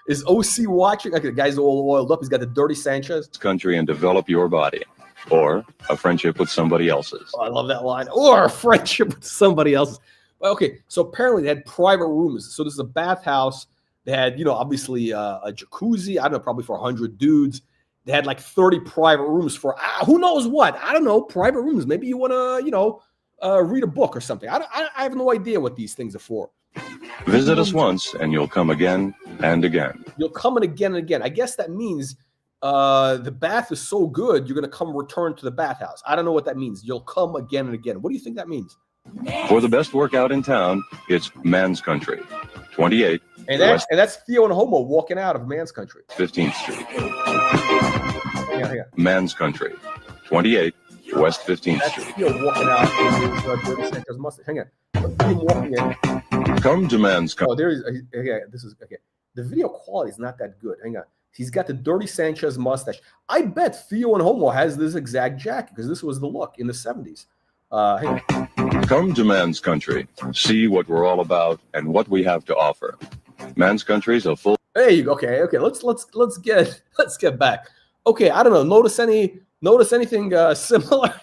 Is OC watching? Okay, the guy's all oiled up. He's got the Dirty Sanchez Country and develop your body, or a friendship with somebody else's. Oh, I love that line. Or a friendship with somebody else's. Okay, so apparently they had private rooms. So this is a bathhouse. They had, obviously a jacuzzi. I don't know, probably for 100 dudes. They had like 30 private rooms for who knows what. I don't know, private rooms. Maybe you want to, read a book or something. I have no idea what these things are for. Visit us once and you'll come again and again. You'll come again and again. I guess that means the bath is so good, you're going to come return to the bathhouse. I don't know what that means. You'll come again and again. What do you think that means? For the best workout in town, it's Man's Country, 28. And that's Theo and Homo walking out of Man's Country. 15th Street. Hang on. Man's Country, 28 West 15th That's Street. Theo walking out in his Dirty Sanchez mustache. Hang on. Him walking in. Come to Man's Country. Oh, there is. Okay, this is okay. The video quality is not that good. Hang on. He's got the Dirty Sanchez mustache. I bet Theo and Homo has this exact jacket because this was the look in the 70s. Hang on. Come to Man's Country. See what we're all about and what we have to offer. Man's Country is a full. There you go. Okay. Let's get back. Okay. I don't know. Notice anything similar?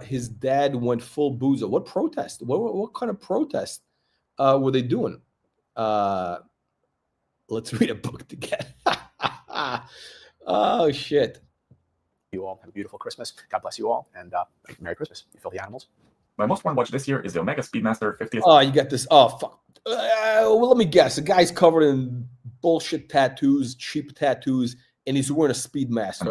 His dad went full boozer. What protest? What kind of protest were they doing? Let's read a book together. Oh shit! You all have a beautiful Christmas. God bless you all, and Merry Christmas, you filthy animals. My most worn watch this year is the Omega Speedmaster 50th. Oh, you got this. Oh fuck. Well, let me guess. The guy's covered in bullshit tattoos, cheap tattoos, and he's wearing a Speedmaster.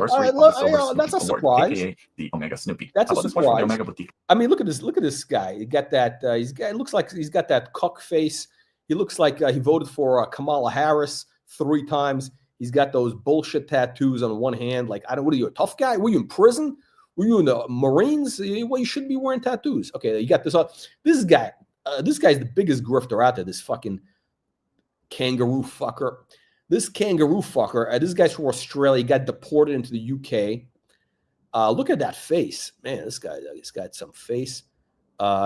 That's a surprise. AKA the Omega Snoopy. That's a surprise. Omega Boutique? I mean, look at this guy. He got that. It looks like he's got that cuck face. He looks like he voted for Kamala Harris 3 times. He's got those bullshit tattoos on one hand. Like, I don't. What are you, a tough guy? Were you in prison? Were you in the Marines? Well, you shouldn't be wearing tattoos. Okay, you got this. This guy. This guy's the biggest grifter out there. This fucking kangaroo fucker. This kangaroo fucker. This guy's from Australia. He got deported into the UK. Look at that face, man. This guy's got some face.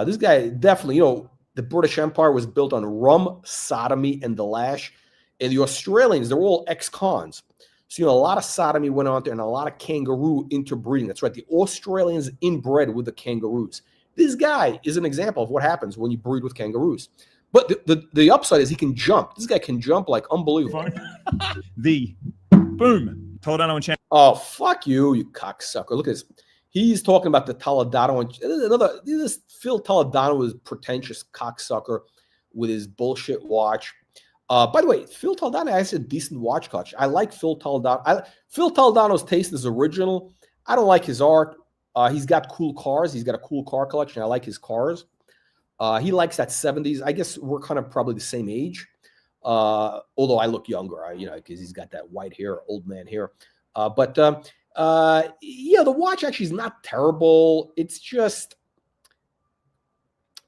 This guy definitely. The British Empire was built on rum, sodomy, and the lash. And the Australians, they're all ex-cons. So, a lot of sodomy went on there and a lot of kangaroo interbreeding. That's right. The Australians inbred with the kangaroos. This guy is an example of what happens when you breed with kangaroos. But the upside is he can jump. This guy can jump like unbelievable. Boom. Toledano and Champ. Oh, fuck you, you cocksucker. Look at this. He's talking about the Toledano. This Phil Toledano is pretentious cocksucker with his bullshit watch. By the way, Phil Toledano has a decent watch collection. I like Phil Toledano. Phil Toledano's taste is original. I don't like his art. He's got cool cars. He's got a cool car collection. I like his cars. He likes that 70s. I guess we're kind of probably the same age. Although I look younger, because he's got that white hair, old man hair. Yeah, the watch actually is not terrible. It's just,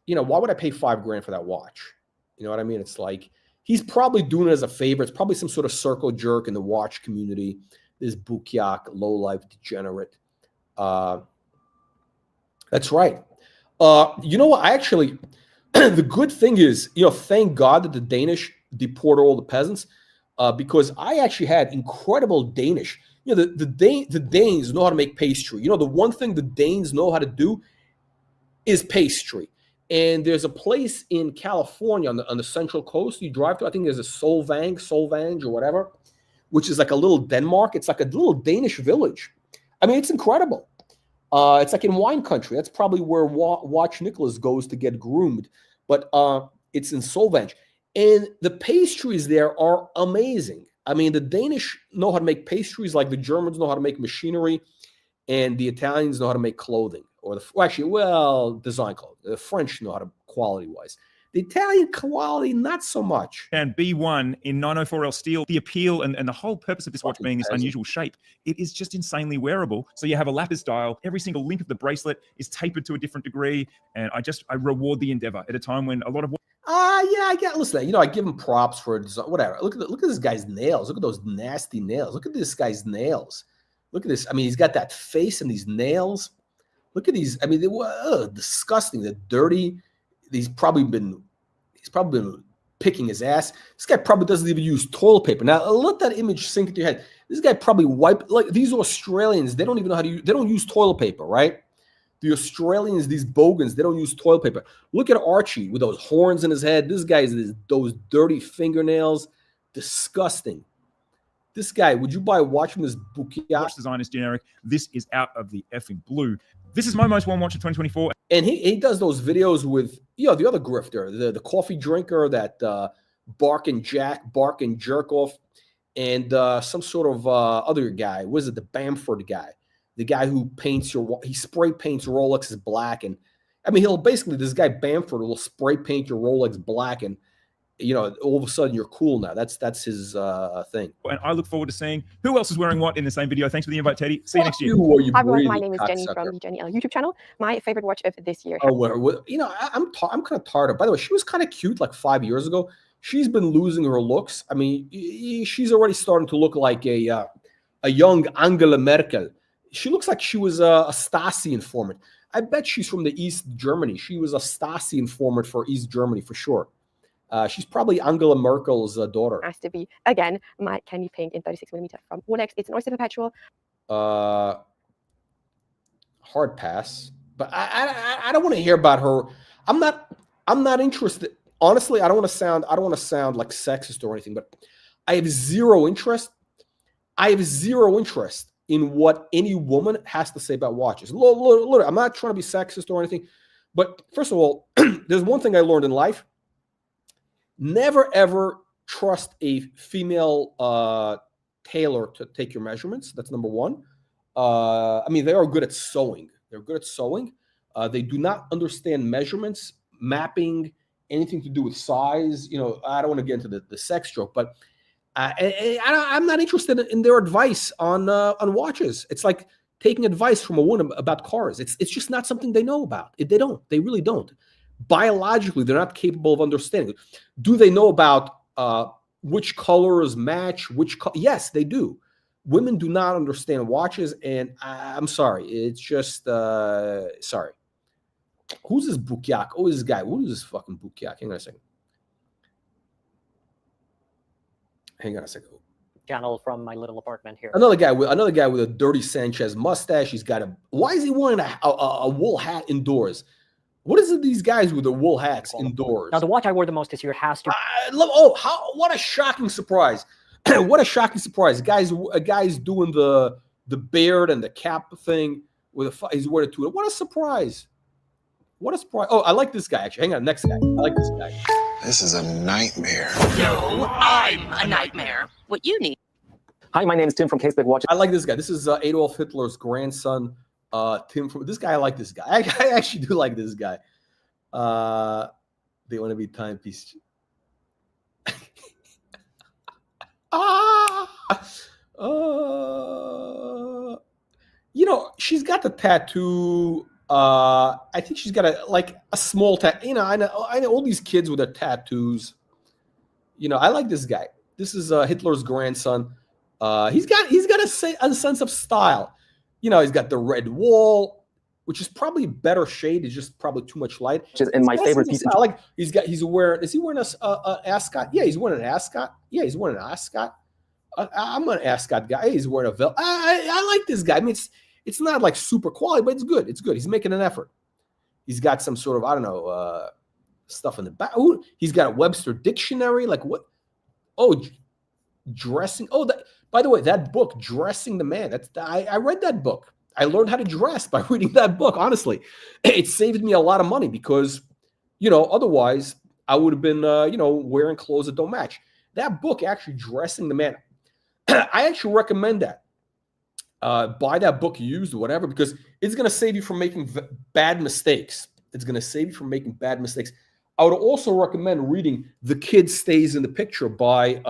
why would I pay $5,000 for that watch? You know what I mean? It's like, he's probably doing it as a favor. It's probably some sort of circle jerk in the watch community. This Bukiak, low-life degenerate. That's right. You know what? I actually, the good thing is, thank God that the Danish deported all the peasants, because I actually had incredible Danish. The Danes know how to make pastry. The one thing the Danes know how to do is pastry. And there's a place in California on the Central Coast you drive to. I think there's a Solvang or whatever, which is like a little Denmark. It's like a little Danish village. I mean, it's incredible. It's like in wine country. That's probably where Watch Nicholas goes to get groomed. But it's in Solvang. And the pastries there are amazing. I mean, the Danish know how to make pastries like the Germans know how to make machinery, and the Italians know how to make clothing. Design clothing. The French know how to, quality-wise. The Italian quality, not so much. And B1 in 904L steel, the appeal and the whole purpose of this watch being this unusual shape, it is just insanely wearable. So you have a lapis dial. Every single link of the bracelet is tapered to a different degree. And I reward the endeavor at a time when a lot of... Listen, I give him props for whatever. Look at this guy's nails. Look at those nasty nails. Look at this guy's nails. Look at this. I mean, he's got that face and these nails. Look at these. I mean, they were disgusting. They're dirty. He's probably been picking his ass. This guy probably doesn't even use toilet paper. Now, let that image sink into your head. This guy probably like these Australians. They don't even know how to use. They don't use toilet paper, right? The Australians, these bogans, they don't use toilet paper. Look at Archie with those horns in his head. This guy's those dirty fingernails. Disgusting. This guy, would you buy a watch from this bouquet? Watch design is generic. This is out of the effing blue. This is my most worn watch of 2024. And he does those videos with, the other grifter, the coffee drinker, that bark and jerk off, and some sort of other guy. What is it? The Bamford guy. The guy who he spray paints Rolexes black. And I mean, this guy Bamford will spray paint your Rolex black, and all of a sudden you're cool now. That's his thing. And I look forward to seeing who else is wearing what in the same video. Thanks for the invite, Teddy. See you next year. Hi everyone, my name is Jenny from the Jenny L YouTube channel. My favorite watch of this year. I'm kind of tired of. By the way, she was kind of cute like 5 years ago. She's been losing her looks. I mean, she's already starting to look like a young Angela Merkel. She looks like she was a Stasi informant. I bet she's from the East Germany. She was a Stasi informant for East Germany for sure. She's probably Angela Merkel's daughter. Has to be, again, my candy pink in 36mm from ROLEX. It's an Oyster Perpetual. Hard pass. But I don't want to hear about her. I'm not interested. Honestly, I don't want to sound like sexist or anything, but I have zero interest. In what any woman has to say about watches. Look, I'm not trying to be sexist or anything, but first of all, there's one thing I learned in life. Never, ever trust a female tailor to take your measurements. That's number one. I mean, they are good at sewing. They do not understand measurements, mapping, anything to do with size. I don't want to get into the sex joke, but I'm not interested in their advice on watches. It's like taking advice from a woman about cars. It's just not something they know about. They really don't. Biologically, they're not capable of understanding. Do they know about which colors match yes, they do. Women do not understand watches, and I'm sorry. It's just sorry. Who's this Bukiak? Oh, this guy. Who is this fucking Bukiak? Hang on a second. Channel from my little apartment here. Another guy with a dirty Sanchez mustache. He's got why is he wearing a wool hat indoors? What is it, these guys with the wool hats indoors? Now, the watch I wore the most this year has to... what a shocking surprise. What a shocking surprise. A guy's doing the beard and the cap thing. he's wearing a Tudor. What a surprise! What a surprise! Oh, I like this guy actually. Hang on, next guy. I like this guy. This is a nightmare. No, I'm a nightmare. What you need? Hi, my name is Tim from Caseback Watch. I like this guy. This is Adolf Hitler's grandson, Tim. From this guy, I like this guy. I actually do like this guy. They want to be timepiece. You know, she's got the tattoo. I think she's got a small tattoo. You know, I know all these kids with their tattoos. You know, I like this guy. This is Hitler's grandson. He's got a sense of style. You know, he's got the red wall, which is probably better shade. It's just probably too much light. And my favorite piece. I like. He's wearing. Is he wearing a ascot? Yeah, he's wearing an ascot. Yeah, he's wearing an ascot. I'm an ascot guy. He's wearing a vel. I like this guy. I mean, it's not like super quality, but it's good. It's good. He's making an effort. He's got some sort of, I don't know, stuff in the back. Ooh, he's got a Webster dictionary. Like what? Oh, dressing. Oh, by the way, that book, Dressing the Man. I read that book. I learned how to dress by reading that book. Honestly, it saved me a lot of money because, you know, otherwise I would have been, you know, wearing clothes that don't match. That book, actually, Dressing the Man. I actually recommend that. Buy that book used or whatever, because it's going to save you from making bad mistakes. It's going to save you from making bad mistakes. I would also recommend reading The Kid Stays in the Picture by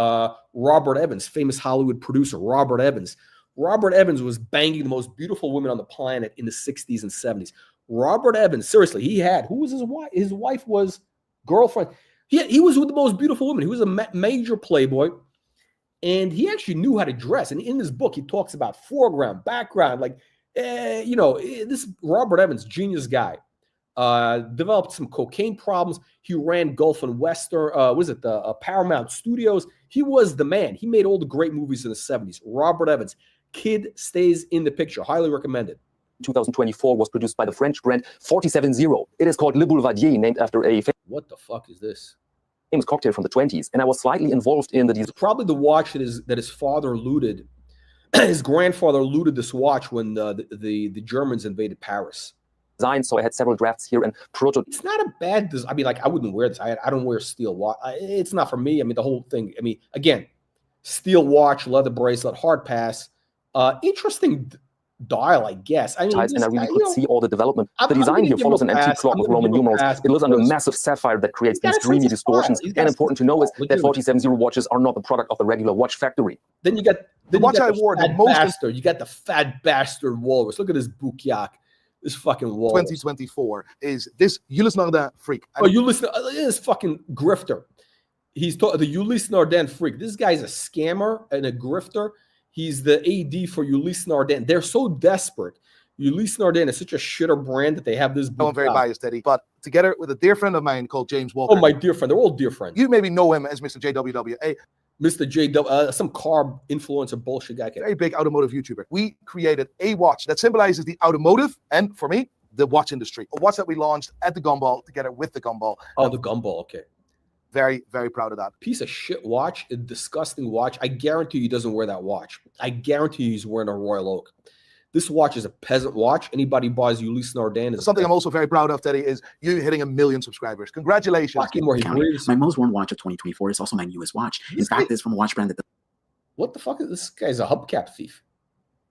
Robert Evans, famous Hollywood producer, Robert Evans. Robert Evans was banging the most beautiful women on the planet in the 60s and 70s. Robert Evans, seriously, who was his wife? His wife was girlfriend. He was with the most beautiful women. He was a major playboy. And he actually knew how to dress. And in this book, he talks about foreground, background. Like, you know, this Robert Evans, genius guy, developed some cocaine problems. He ran Gulf and Western, the Paramount Studios. He was the man. He made all the great movies in the 70s. Robert Evans, Kid Stays in the Picture. Highly recommended. 2024 was produced by the French brand 470. It is called Le Boulevardier, named after a what the fuck is this? Famous cocktail from the 20s, and I was slightly involved in It's probably the watch that his father looted. His grandfather looted this watch when the Germans invaded Paris. Design, so I had several drafts here and prototypes. It's not a bad. I mean, like I wouldn't wear this. I don't wear steel watch. It's not for me. I mean, the whole thing. I mean, again, steel watch, leather bracelet, hard pass. Interesting dial, I guess. I mean, and I really could see all the development. The design here follows an antique clock with Roman numerals. It lives under a massive sapphire that creates these dreamy distortions. And important to know is that 470 watches are not the product of the regular watch factory. Then you got the watch I wore the most. Bastard. You got the fat bastard walrus. Look at this bukyak. This fucking walrus. 2024 is this Ulysse Nardin freak. Oh, Ulysse, this fucking grifter. He's the Ulysse Nardin freak. This guy's a scammer and a grifter. He's the AD for Ulysse Nardin. They're so desperate. Ulysse Nardin is such a shitter brand that they have this. I'm very biased, Eddie, but together with a dear friend of mine called James Walker. Oh, my dear friend. They're all dear friends. You maybe know him as Mr. JWWA. Mr. JW, some carb influencer bullshit guy. Very big automotive YouTuber. We created a watch that symbolizes the automotive and, for me, the watch industry. A watch that we launched at the Gumball together with the Gumball. Oh, the Gumball. Okay. Very, very proud of that. Piece of shit watch, a disgusting watch. I guarantee you he doesn't wear that watch. I guarantee you he's wearing a Royal Oak. This watch is a peasant watch. Anybody buys Ulysse Nardin is something I'm also very proud of, Teddy, is you hitting 1 million subscribers. Congratulations. My most worn watch of 2024 is also my newest watch. In fact, it's from a watch brand that what the fuck is this guy's a hubcap thief?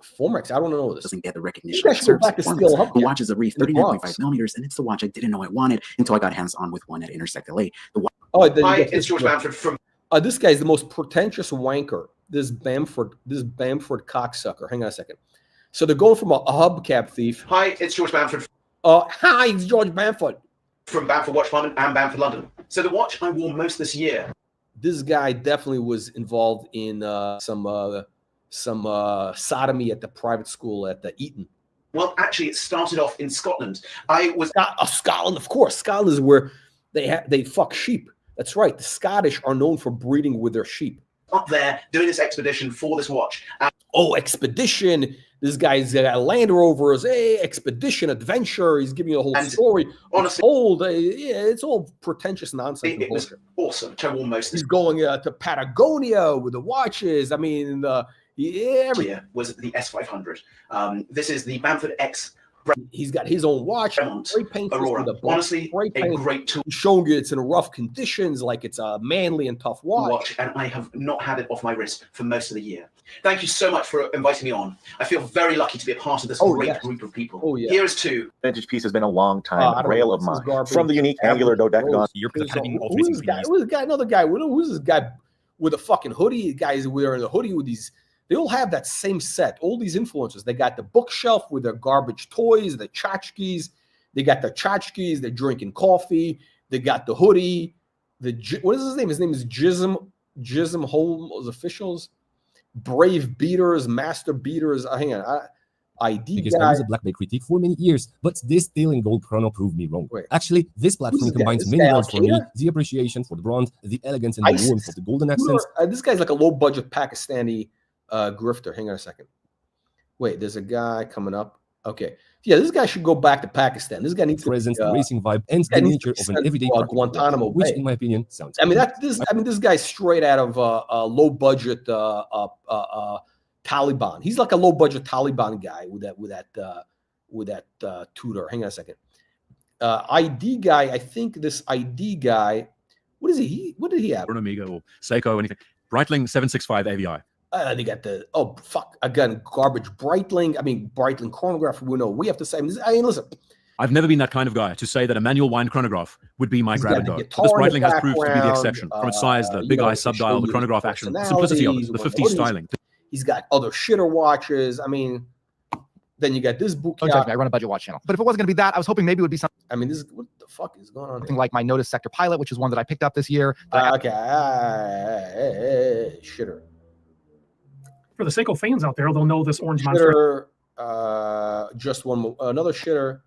Formex, I don't know this. Doesn't get the recognition. The watch is a Reef 39.5 millimeters, and it's the watch I didn't know I wanted until I got hands on with one at Intersect LA. Hi, it's George Bamford from. This guy's the most pretentious wanker. This Bamford cocksucker. Hang on a second. So they're going from a hubcap thief. Hi, it's George Bamford. Hi, it's George Bamford from Bamford Watch Department and Bamford London. So the watch I wore most this year. This guy definitely was involved in some sodomy at the private school at the Eton. Well, actually, it started off in Scotland. I was Scotland, of course. Scotland is where they fuck sheep. That's right. The Scottish are known for breeding with their sheep. Up there doing this expedition for this watch. Expedition. This guy's got Land Rovers. Hey, expedition, adventure. He's giving you a whole story. Honestly, it's all pretentious nonsense. It was awesome. He's going to Patagonia with the watches. I mean, Here was the S500. This is the Bamford X He's got his own watch. Great paint Aurora. with a Honestly, a great tool. Showing you it's in rough conditions, like it's a manly and tough watch. And I have not had it off my wrist for most of the year. Thank you so much for inviting me on. I feel very lucky to be a part of this great group of people. Here is to vintage piece has been a long time rail of mine. From the unique angular dodecagon. Who's this guy? Who's this guy? Another guy. Who's this guy with a fucking hoodie? Guys wearing a hoodie with these. They all have that same set. All these influencers. They got the bookshelf with their garbage toys, the tchotchkes. They got the tchotchkes. They're drinking coffee. They got the hoodie. What is his name? His name is Jism Holmes Officials. Brave Beaters, Master Beaters. Hang on. ID because guy. I was a black belt critic for many years, but this deal in gold chrono proved me wrong. Actually, this platform combines many words for me: the appreciation for the bronze, the elegance and the warmth of the golden accents. This guy's like a low-budget Pakistani grifter. Hang on a second. Wait, there's a guy coming up. Okay. Yeah, this guy should go back to Pakistan. This guy needs presence, the racing vibe, and the nature of an everyday Guantanamo, which, in my opinion, sounds. I mean, this guy's straight out of a low-budget Taliban. He's like a low-budget Taliban guy with that tutor. Hang on a second. ID guy. I think this ID guy. What is he? What did he have? Amiga or Seiko, anything. Breitling 765 AVI. They got the again garbage Breitling. I mean Breitling chronograph. We know we have to say. I mean, listen. I've never been that kind of guy to say that a manual wind chronograph would be my grab and go. But this Breitling has proved to be the exception from its size, the big eye subdial, the chronograph action, the simplicity of it, the 50s styling. He's got other shitter watches. I mean, then you got this book. Don't judge me. I run a budget watch channel. But if it wasn't going to be that, I was hoping maybe it would be something. I mean, this is what the fuck is going on? Something like my Notice Sector Pilot, which is one that I picked up this year. Shitter. For the Seiko fans out there, they'll know this orange monster. Just one more. Another shitter.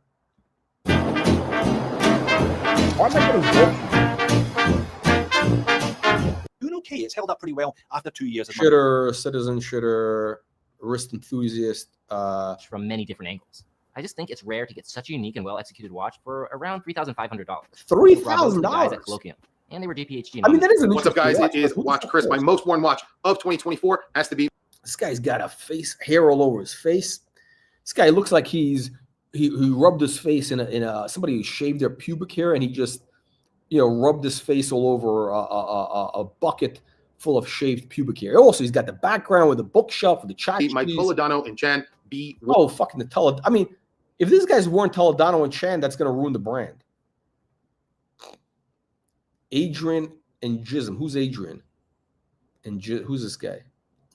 Doing okay. It's held up pretty well after 2 years. Shitter, citizen shitter, wrist enthusiast. From many different angles. I just think it's rare to get such a unique and well-executed watch for around $3,500. $3,000. And they were DPHG. I mean, that is what's up, guys? It is Watch Chris. My most worn watch of 2024 has to be. This guy's got a hair all over his face. This guy looks like he rubbed his face in a somebody who shaved their pubic hair and he just rubbed his face all over a bucket full of shaved pubic hair. Also, he's got the background with the bookshelf with the tchotchkes. Mike Toledano and Chan B. Oh, fucking the Toledano. I mean, if these guys weren't Toledano and Chan, that's going to ruin the brand. Adrian and Jism. Who's Adrian? And who's this guy?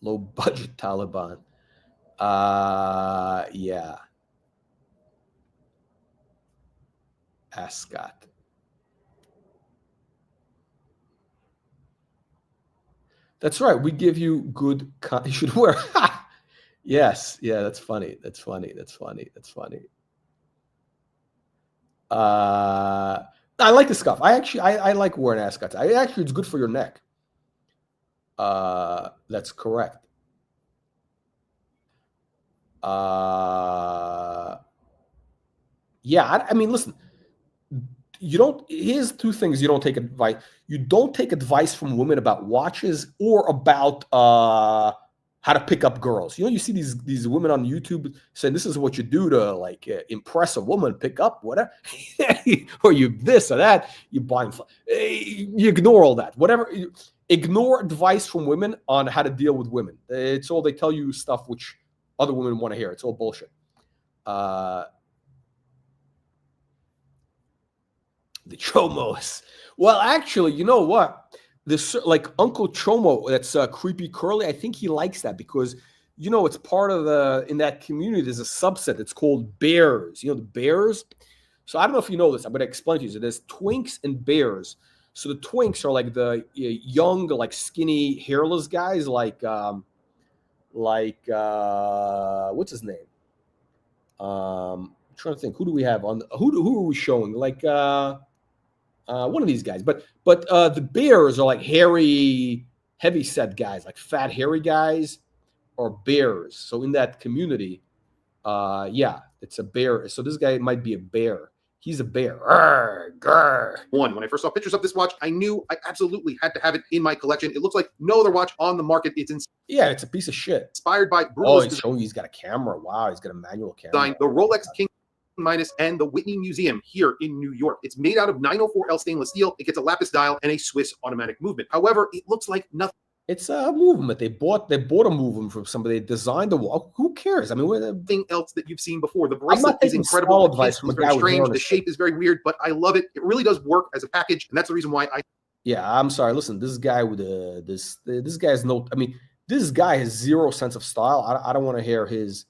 Low budget Taliban. Yeah. Ascot. That's right. We give you good. You should wear. Yes. Yeah. That's funny. That's funny. That's funny. That's funny. I like the scuff. I like wearing ascots. It's good for your neck. That's correct. Yeah. I mean, listen. Here's two things you don't take advice. You don't take advice from women about watches or about how to pick up girls. You see these women on YouTube saying this is what you do to impress a woman, pick up whatever, or you this or that. You blind. You ignore all that. Whatever. Ignore advice from women on how to deal with women. It's all they tell you stuff which other women want to hear. It's all bullshit. The Chomos. Well, actually, you know what? This Uncle Chomo, that's creepy curly. I think he likes that because it's part of in that community. There's a subset. It's called bears. The bears. So I don't know if you know this. I'm going to explain to you. So there's twinks and bears. So the twinks are like the young, skinny, hairless guys, what's his name? I'm trying to think. Who do we have on? Who are we showing? One of these guys, but the bears are like hairy, heavy set guys, like fat, hairy guys, or bears. So in that community, yeah, it's a bear. So this guy might be a bear. He's a bear. When I first saw pictures of this watch, I knew I absolutely had to have it in my collection. It looks like no other watch on the market. It's yeah, it's a piece of shit. Inspired by it's showing he's got a camera. Wow, he's got a manual camera. The Rolex King. Midas and the Whitney Museum here in New York. It's made out of 904L stainless steel. It gets a lapis dial and a Swiss automatic movement. However, it looks like nothing. It's a movement. They bought a movement from somebody. They designed the wall. Who cares? I mean, anything else that you've seen before. The bracelet is incredible. The case is very strange. The shape is very weird, but I love it. It really does work as a package, and that's the reason why I. Yeah, I'm sorry. Listen, this guy with this guy has no. I mean, this guy has zero sense of style. I don't want to hear his.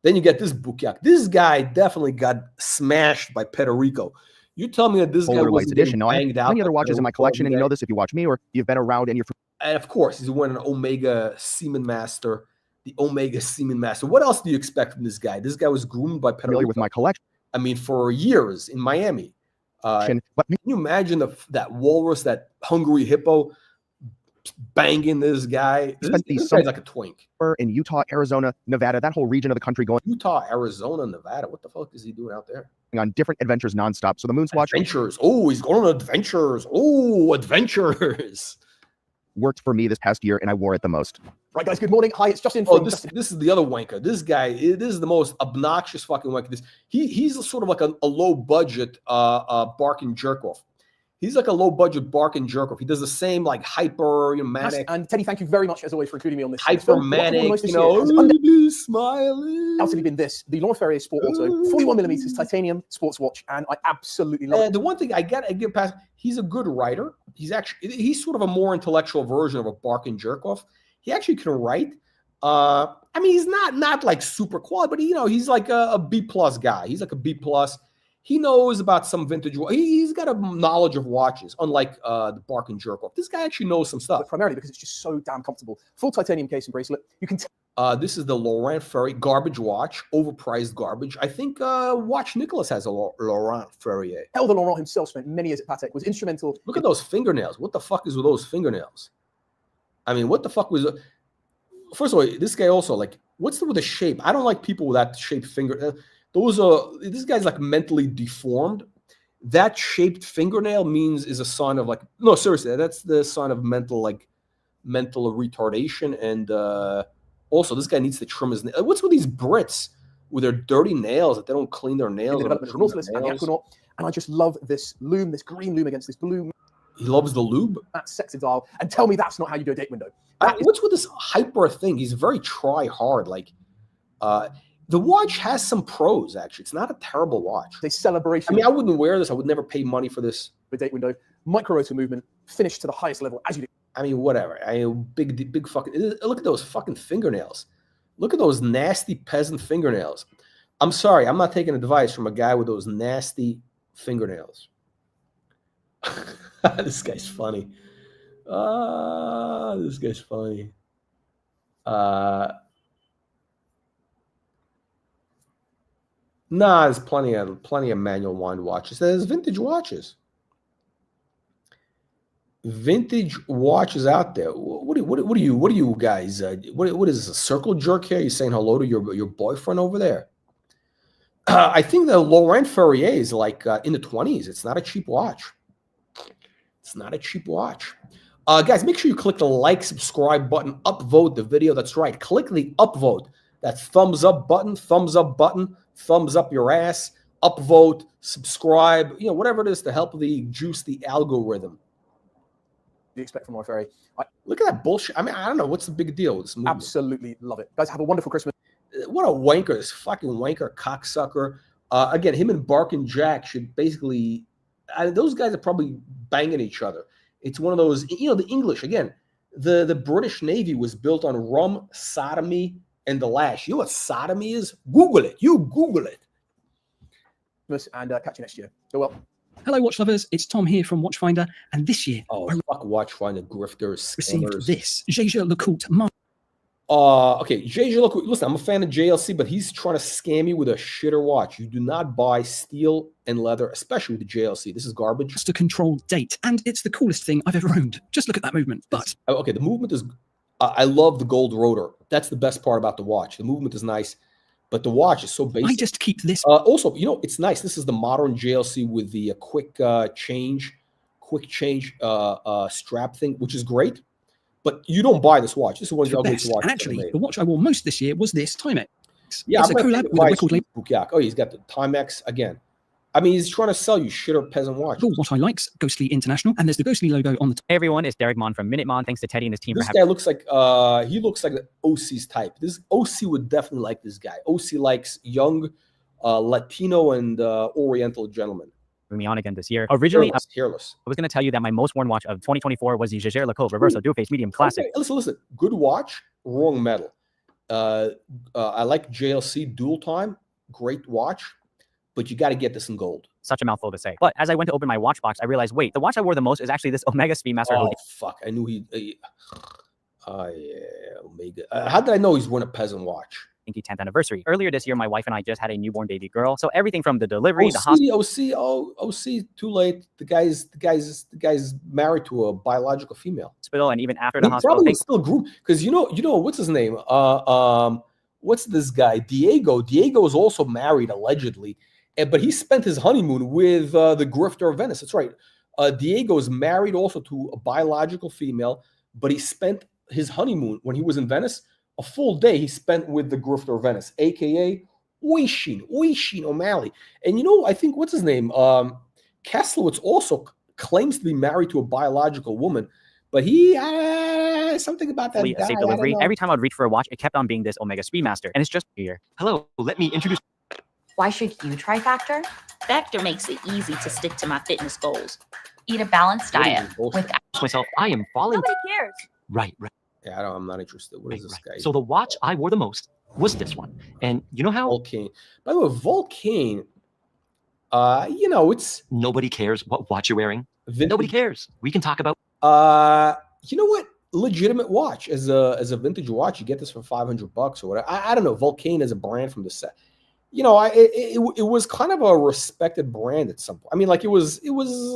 Then you get this Bukiak. This guy definitely got smashed by Federico. You tell me that this guy was edition. No, I have many other watches in my collection, and you know this if you watch me or you've been around and you're. And of course, he's wearing an Omega Seaman Master, the Omega Seaman Master. What else do you expect from this guy? This guy was groomed by Federico. With my collection. I mean, for years in Miami. Can you imagine that walrus, that hungry hippo, banging this guy? This guy's like a twink. In Utah, Arizona, Nevada, that whole region of the country going. Utah, Arizona, Nevada. What the fuck is he doing out there? On different adventures nonstop. So the Moon's Watch. Adventures. Oh, he's going on adventures. Oh, adventures. Worked for me this past year, and I wore it the most. Right, guys. Good morning. Hi, it's Justin. This is the other wanker. This guy. This is the most obnoxious fucking wanker. He's sort of like a low budget bark and jerk off. He's like a low budget bark and jerk off. He does the same like hyper manic. And Teddy, thank you very much as always for including me on this. Hyper manic, smiling. Absolutely been this, the Laurent Ferrier Sport Auto 41mm titanium sports watch, and I absolutely love it. The one thing I get past, he's a good writer. He's sort of a more intellectual version of a bark and jerk off. He actually can write. I mean, he's not like super quality, but he's like a B+ guy. He's like a B+. He knows about some vintage. He's got a knowledge of watches, unlike the bark and jerk off. This guy actually knows some stuff. But primarily because it's just so damn comfortable. Full titanium case and bracelet. You can. This is the Laurent Ferrier garbage watch, overpriced garbage. I think Watch Nicholas has a Laurent Ferrier. Hell, the Laurent himself spent many years at Patek. Was instrumental. Look at those fingernails. What the fuck is with those fingernails? I mean, what the fuck was? First of all, this guy also like. What's with the shape? I don't like people with that shaped finger. This guy's like mentally deformed. That shaped fingernail is a sign of like, no, seriously, that's the sign of mental retardation. And also this guy needs to trim his nails. What's with these Brits with their dirty nails that they don't clean their nails? And I just love this loom, this green loom against this blue. He loves the lube. That sexy dial. And tell me that's not how you do a date window. What's with this hyper thing? He's very try hard. Like, the watch has some pros, actually. It's not a terrible watch. They celebration. I mean, I wouldn't wear this. I would never pay money for this. The date window, micro rotor movement, finished to the highest level as you do. I mean, whatever. Big fucking. Look at those fucking fingernails. Look at those nasty peasant fingernails. I'm sorry. I'm not taking advice from a guy with those nasty fingernails. This guy's funny. This guy's funny. Nah, there's plenty of manual wind watches. There's vintage watches. Vintage watches out there. What are you guys? What is this, a circle jerk here? You saying hello to your boyfriend over there? I think the Laurent Ferrier is like in the 20s. It's not a cheap watch. It's not a cheap watch. Guys, make sure you click the like, subscribe button, upvote the video. That's right. Click the upvote. That thumbs up button, thumbs up your ass, upvote, subscribe, whatever it is to help juice the algorithm. You expect from Laurent Ferrier? Look at that bullshit. I mean, I don't know. What's the big deal with this movie? Absolutely love it. Guys, have a wonderful Christmas. What a wanker, this fucking wanker cocksucker. Again, him and Bark and Jack should basically, those guys are probably banging each other. It's one of those, the English, again, the British Navy was built on rum, sodomy, and the lash. You know what sodomy is? Google it. You Google it. And catch you next year. Go well. Hello, watch lovers. It's Tom here from Watchfinder. And this year, fuck Watchfinder grifters. Received this Jaeger Le Coultre. Okay, Jaeger Le Coultre. Listen, I'm a fan of JLC, but he's trying to scam you with a shitter watch. You do not buy steel and leather, especially with the JLC. This is garbage. Just a control date, and it's the coolest thing I've ever owned. Just look at that movement. But okay, the movement is. I love the gold rotor. That's the best part about the watch. The movement is nice, but the watch is so basic. I just keep this. Also, it's nice. This is the modern JLC with the quick change strap thing, which is great. But you don't buy this watch. This is one of the ugliest watches. And actually, the watch I wore most this year was this Timex. Yeah, it's a collab with a record label. Bukiak. Oh, he's got the Timex again. I mean, he's trying to sell you shit or peasant watch. What I likes, Ghostly International, and there's the Ghostly logo on the top. Hey everyone, it's Derek Mon from Minute Mon. Thanks to Teddy and his team This for guy looks like he looks like the OC's type. This OC would definitely like this guy. OC likes young Latino and Oriental gentlemen. Me on again this year. Originally, hairless. I was going to tell you that my most worn watch of 2024 was the Jaeger Le Coultre Reverso Dual-Face Medium Classic. Okay, listen. Good watch, wrong metal. I like JLC Dual Time. Great watch, but you got to get this in gold. Such a mouthful to say. But as I went to open my watch box, I realized, wait, the watch I wore the most is actually this Omega Speedmaster. Oh, fuck. I knew yeah, Omega. How did I know he's wearing a peasant watch? 10th anniversary. Earlier this year, my wife and I just had a newborn baby girl. So everything from the delivery, the hospital. OC, too late. The guy's married to a biological female. Hospital, and even after the hospital. Probably still groomed because you know what's his name? What's this guy? Diego. Diego is also married allegedly, but he spent his honeymoon with the grifter of Venice. That's right. Diego is married also to a biological female, but he spent his honeymoon when he was in Venice. A full day he spent with the grifter of Venice, a.k.a. Oisin O'Malley. And I think, what's his name? Kaslowitz also claims to be married to a biological woman, but he something about that guy, safe delivery. Every time I'd reach for a watch, it kept on being this Omega Speedmaster. And it's just here. Hello, let me introduce. Why should you try Factor? Factor makes it easy to stick to my fitness goals. Eat a balanced diet. Without myself, I am falling. Nobody cares. Right. Yeah, I'm not interested. What is this guy? So the watch I wore the most was this one. And you know how? Vulcain. By the way, Vulcain, it's... Nobody cares what watch you're wearing. Nobody cares. We can talk about... You know what? Legitimate watch. As a vintage watch, you get this for $500 or whatever. I don't know. Vulcain is a brand from the set. It was kind of a respected brand at some point. I mean, like it was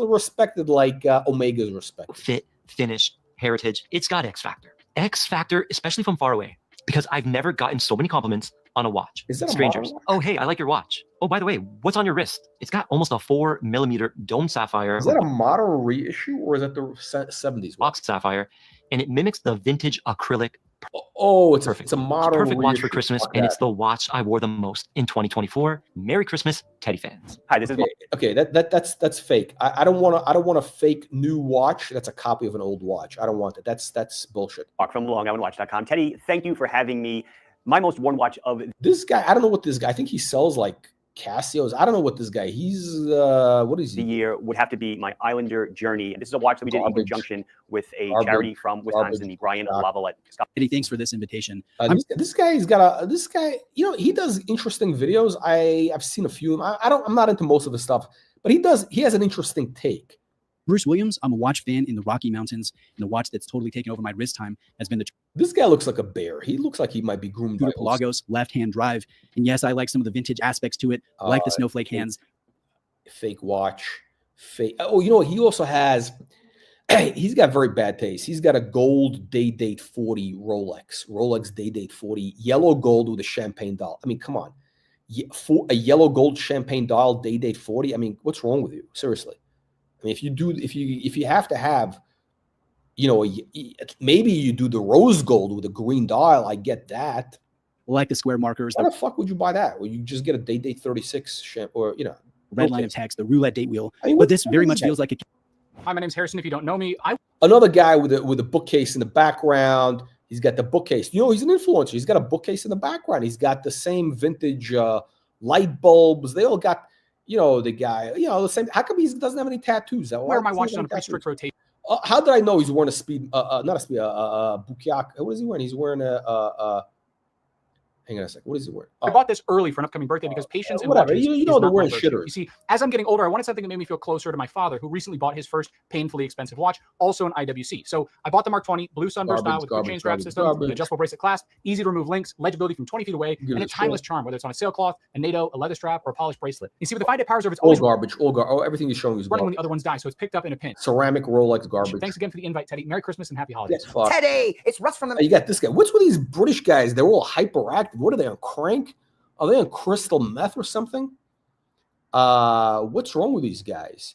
respected like Omega's respected. Fit, finish, heritage. It's got X Factor. X Factor, especially from far away, because I've never gotten so many compliments on a watch. Is that strangers? Oh, hey, I like your watch. Oh, by the way, what's on your wrist? It's got almost a 4mm dome sapphire. Is that a modern reissue or is that the 70s box sapphire? And it mimics the vintage acrylic. Oh, it's perfect. It's a modern perfect watch for reissue. Christmas, and it's the watch I wore the most in 2024. Merry Christmas, Teddy fans. Hi, this is okay. That's fake. I don't want a fake new watch. That's a copy of an old watch. I don't want that. That's bullshit. Mark from LongIslandWatch.com. Teddy, thank you for having me. My most worn watch of this guy. I don't know what this guy. I think he sells like Casios. I don't know what this guy. He's what is he? The year would have to be my Islander Journey. This is a watch that we did in conjunction with a charity from Wisconsin, the Brian Lavalette. Eddie, thanks for this invitation. This guy's got this guy. He does interesting videos. I've seen a few of them. I'm not into most of his stuff, but he has an interesting take. Bruce Williams, I'm a watch fan in the Rocky Mountains, and the watch that's totally taken over my wrist time has been the... This guy looks like a bear. He looks like he might be groomed by Lagos, left-hand drive. And yes, I like some of the vintage aspects to it, like the snowflake hands. Fake watch. Fake. Oh, you know what? He also has... He's got very bad taste. He's got a gold Day-Date 40 Rolex. Rolex Day-Date 40. Yellow gold with a champagne dial. I mean, come on. A yellow gold champagne dial Day-Date 40? I mean, what's wrong with you? Seriously. I mean, if you have to have, maybe you do the rose gold with a green dial. I get that. Like the square markers. Why the fuck would you buy that? Well, you just get a Day-Date 36 or red line of text, the roulette date wheel. I mean, but this very much feels like a... Hi, my name's Harrison. If you don't know me, another guy with a bookcase in the background. He's got the bookcase. He's an influencer. He's got a bookcase in the background. He's got the same vintage light bulbs. They all got. The guy, the same. How come he doesn't have any tattoos? Wear my watch on a pretty strict rotation. How did I know he's wearing a speed? Not a speed. Bukiak. What is he wearing? He's wearing a. Hang on a second. What is he wearing? I bought this early for an upcoming birthday because patience and whatever. watches They're wearing shitters. You see, as I'm getting older, I wanted something that made me feel closer to my father, who recently bought his first painfully expensive watch, also an IWC. So I bought the Mark 20 blue sunburst style with quick chain strap system, an adjustable bracelet clasp, easy to remove links, legibility from 20 feet away, and a timeless charm, whether it's on a sailcloth, a NATO, a leather strap, or a polished bracelet. You see, with the 5-day power reserve, it's all garbage. Oh, everything he's showing is running garbage. when the other ones die, so it's picked up in a pinch. Ceramic Rolex garbage. Thanks again for the invite, Teddy. Merry Christmas and happy holidays. Teddy, it's Russ from the... You got this guy. What's with these British guys? They're all hyperactive. What are they on crank? Are they on crystal meth or something? What's wrong with these guys?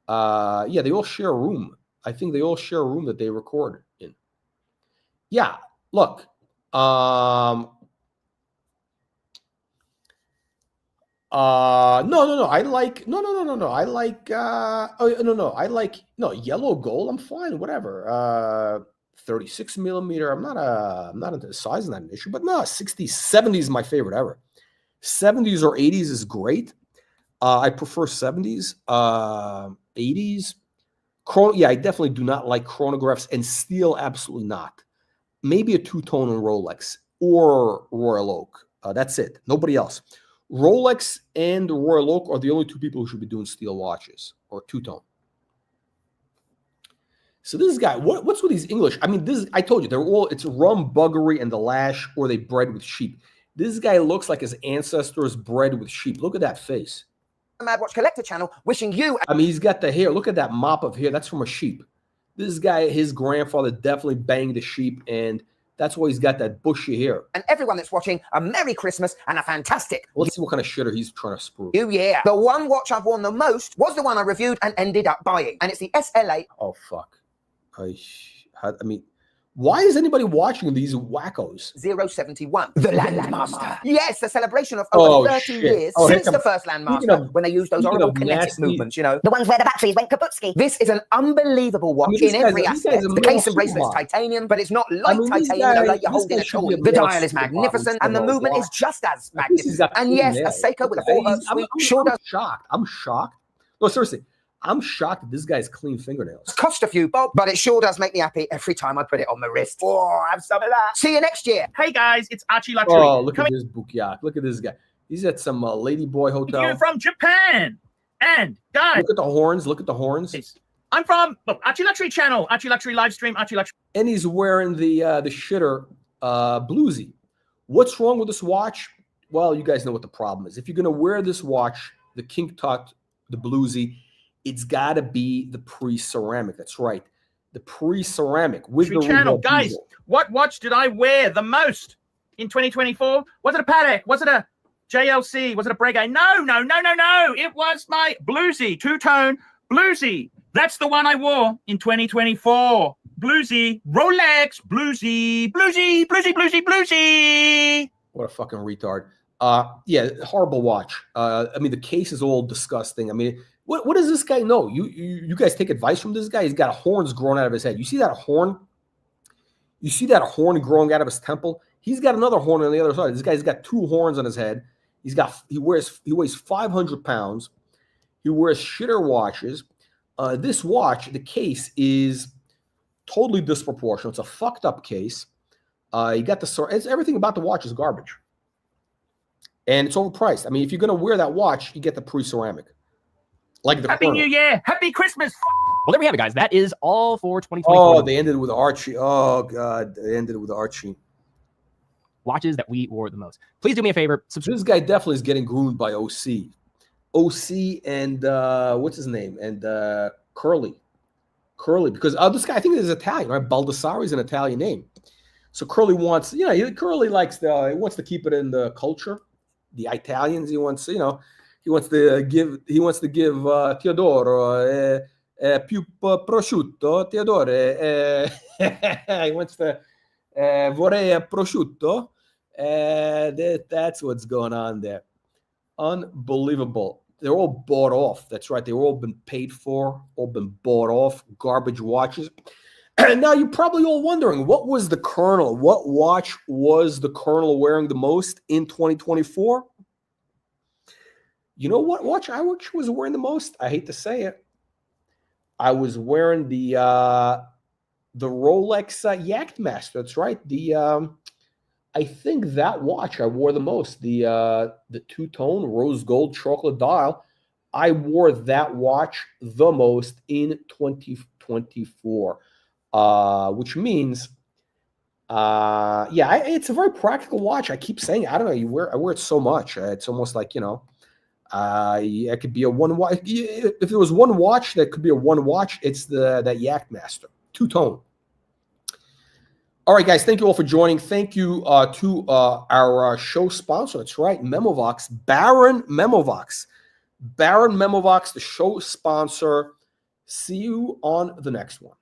Yeah, they all share a room. I think they all share a room that they record in. Yeah, look. No. I like no. I like I like yellow gold. I'm fine, whatever. 36 millimeter. I'm not into the size, not an issue, but no, 60s, 70s is my favorite ever. 70s or 80s is great. I prefer 70s, 80s. Yeah, I definitely do not like chronographs, and steel, absolutely not. Maybe a two-tone in Rolex or Royal Oak. That's it. Nobody else. Rolex and Royal Oak are the only two people who should be doing steel watches or two-tone. So this guy, what's with these English? I mean, I told you, it's rum buggery and the lash, or they bred with sheep. This guy looks like his ancestors bred with sheep. Look at that face. Mad Watch Collector channel, wishing you... I mean, he's got the hair. Look at that mop of hair. That's from a sheep. This guy, his grandfather definitely banged a sheep, and that's why he's got that bushy hair. And everyone that's watching, a Merry Christmas and a fantastic... Let's see what kind of shitter he's trying to sprue. New Year. The one watch I've worn the most was the one I reviewed and ended up buying. And it's the SLA... Oh, fuck. I mean... Why is anybody watching these wackos? 071, the Landmaster. Yes, the celebration of over 30 years since the first Landmaster, when they used those horrible kinetic movements, you know. The ones where the batteries went kabutsky. This is an unbelievable watch in every aspect. The case and bracelet's titanium, but it's not light titanium like you hold in a shoulder. The dial is magnificent, and the movement is just as magnificent. And yes, a Seiko with a 4-hertz sweep sure does. I'm shocked. No, seriously. I'm shocked that this guy's clean fingernails. It's cost a few bob, but it sure does make me happy every time I put it on my wrist. Oh, have some of that. See you next year. Hey guys, it's Archie Luxury. Oh, look at this Bukyak. Look at this guy. He's at some Ladyboy hotel. You're from Japan. And guys, look at the horns. Look at the horns. I'm from Archie Luxury channel, Archie Luxury live stream, Archie Luxury. And he's wearing the shitter bluesy. What's wrong with this watch? Well, you guys know what the problem is. If you're gonna wear this watch, the King Tut, the bluesy, it's got to be the pre-ceramic. That's right. The pre-ceramic with the channel. Guys, what watch did I wear the most in 2024? Was it a Patek? Was it a JLC? Was it a Breguet? No. It was my bluesy, two-tone bluesy. That's the one I wore in 2024. Bluesy, Rolex, bluesy. What a fucking retard. Yeah, horrible watch. I mean, the case is all disgusting. I mean, what does this guy know? You guys take advice from this guy? He's got horns growing out of his head. You see that horn? You see that horn growing out of his temple? He's got another horn on the other side. This guy's got two horns on his head. He weighs 500 pounds. He wears shitter watches. This watch, the case is totally disproportional. It's a fucked up case. You got everything about the watch is garbage. And it's overpriced. I mean, if you're going to wear that watch, you get the pre-ceramic. Like the Happy New Year. Happy Christmas. Well, there we have it, guys. That is all for 2024. Oh, they ended with Archie. Oh, God. They ended with Archie. Watches that we wore the most. Please do me a favor. This guy definitely is getting groomed by OC. OC and what's his name? And Curly. Because this guy, I think, is Italian, right? Baldassare is an Italian name. So Curly wants, Curly likes he wants to keep it in the culture. The Italians, he wants to give Teodoro più prosciutto, Teodoro. He wants to vorrei prosciutto. That's what's going on there. Unbelievable. They're all bought off. That's right. They've all been paid for, all been bought off. Garbage watches. And now you're probably all wondering, what was the Colonel? What watch was the Colonel wearing the most in 2024? You know what watch I was wearing the most? I hate to say it. I was wearing the Rolex Yachtmaster. That's right. I think that watch I wore the most. The two-tone rose gold chocolate dial. I wore that watch the most in 2024. Which means, it's a very practical watch. I keep saying, I don't know, I wear it so much. It's almost like, it could be a one watch. If there was one watch that could be a one watch, it's that Yachtmaster, two-tone. All right, guys, thank you all for joining. Thank you to our show sponsor. That's right, Memovox, Baron Memovox. Baron Memovox, the show sponsor. See you on the next one.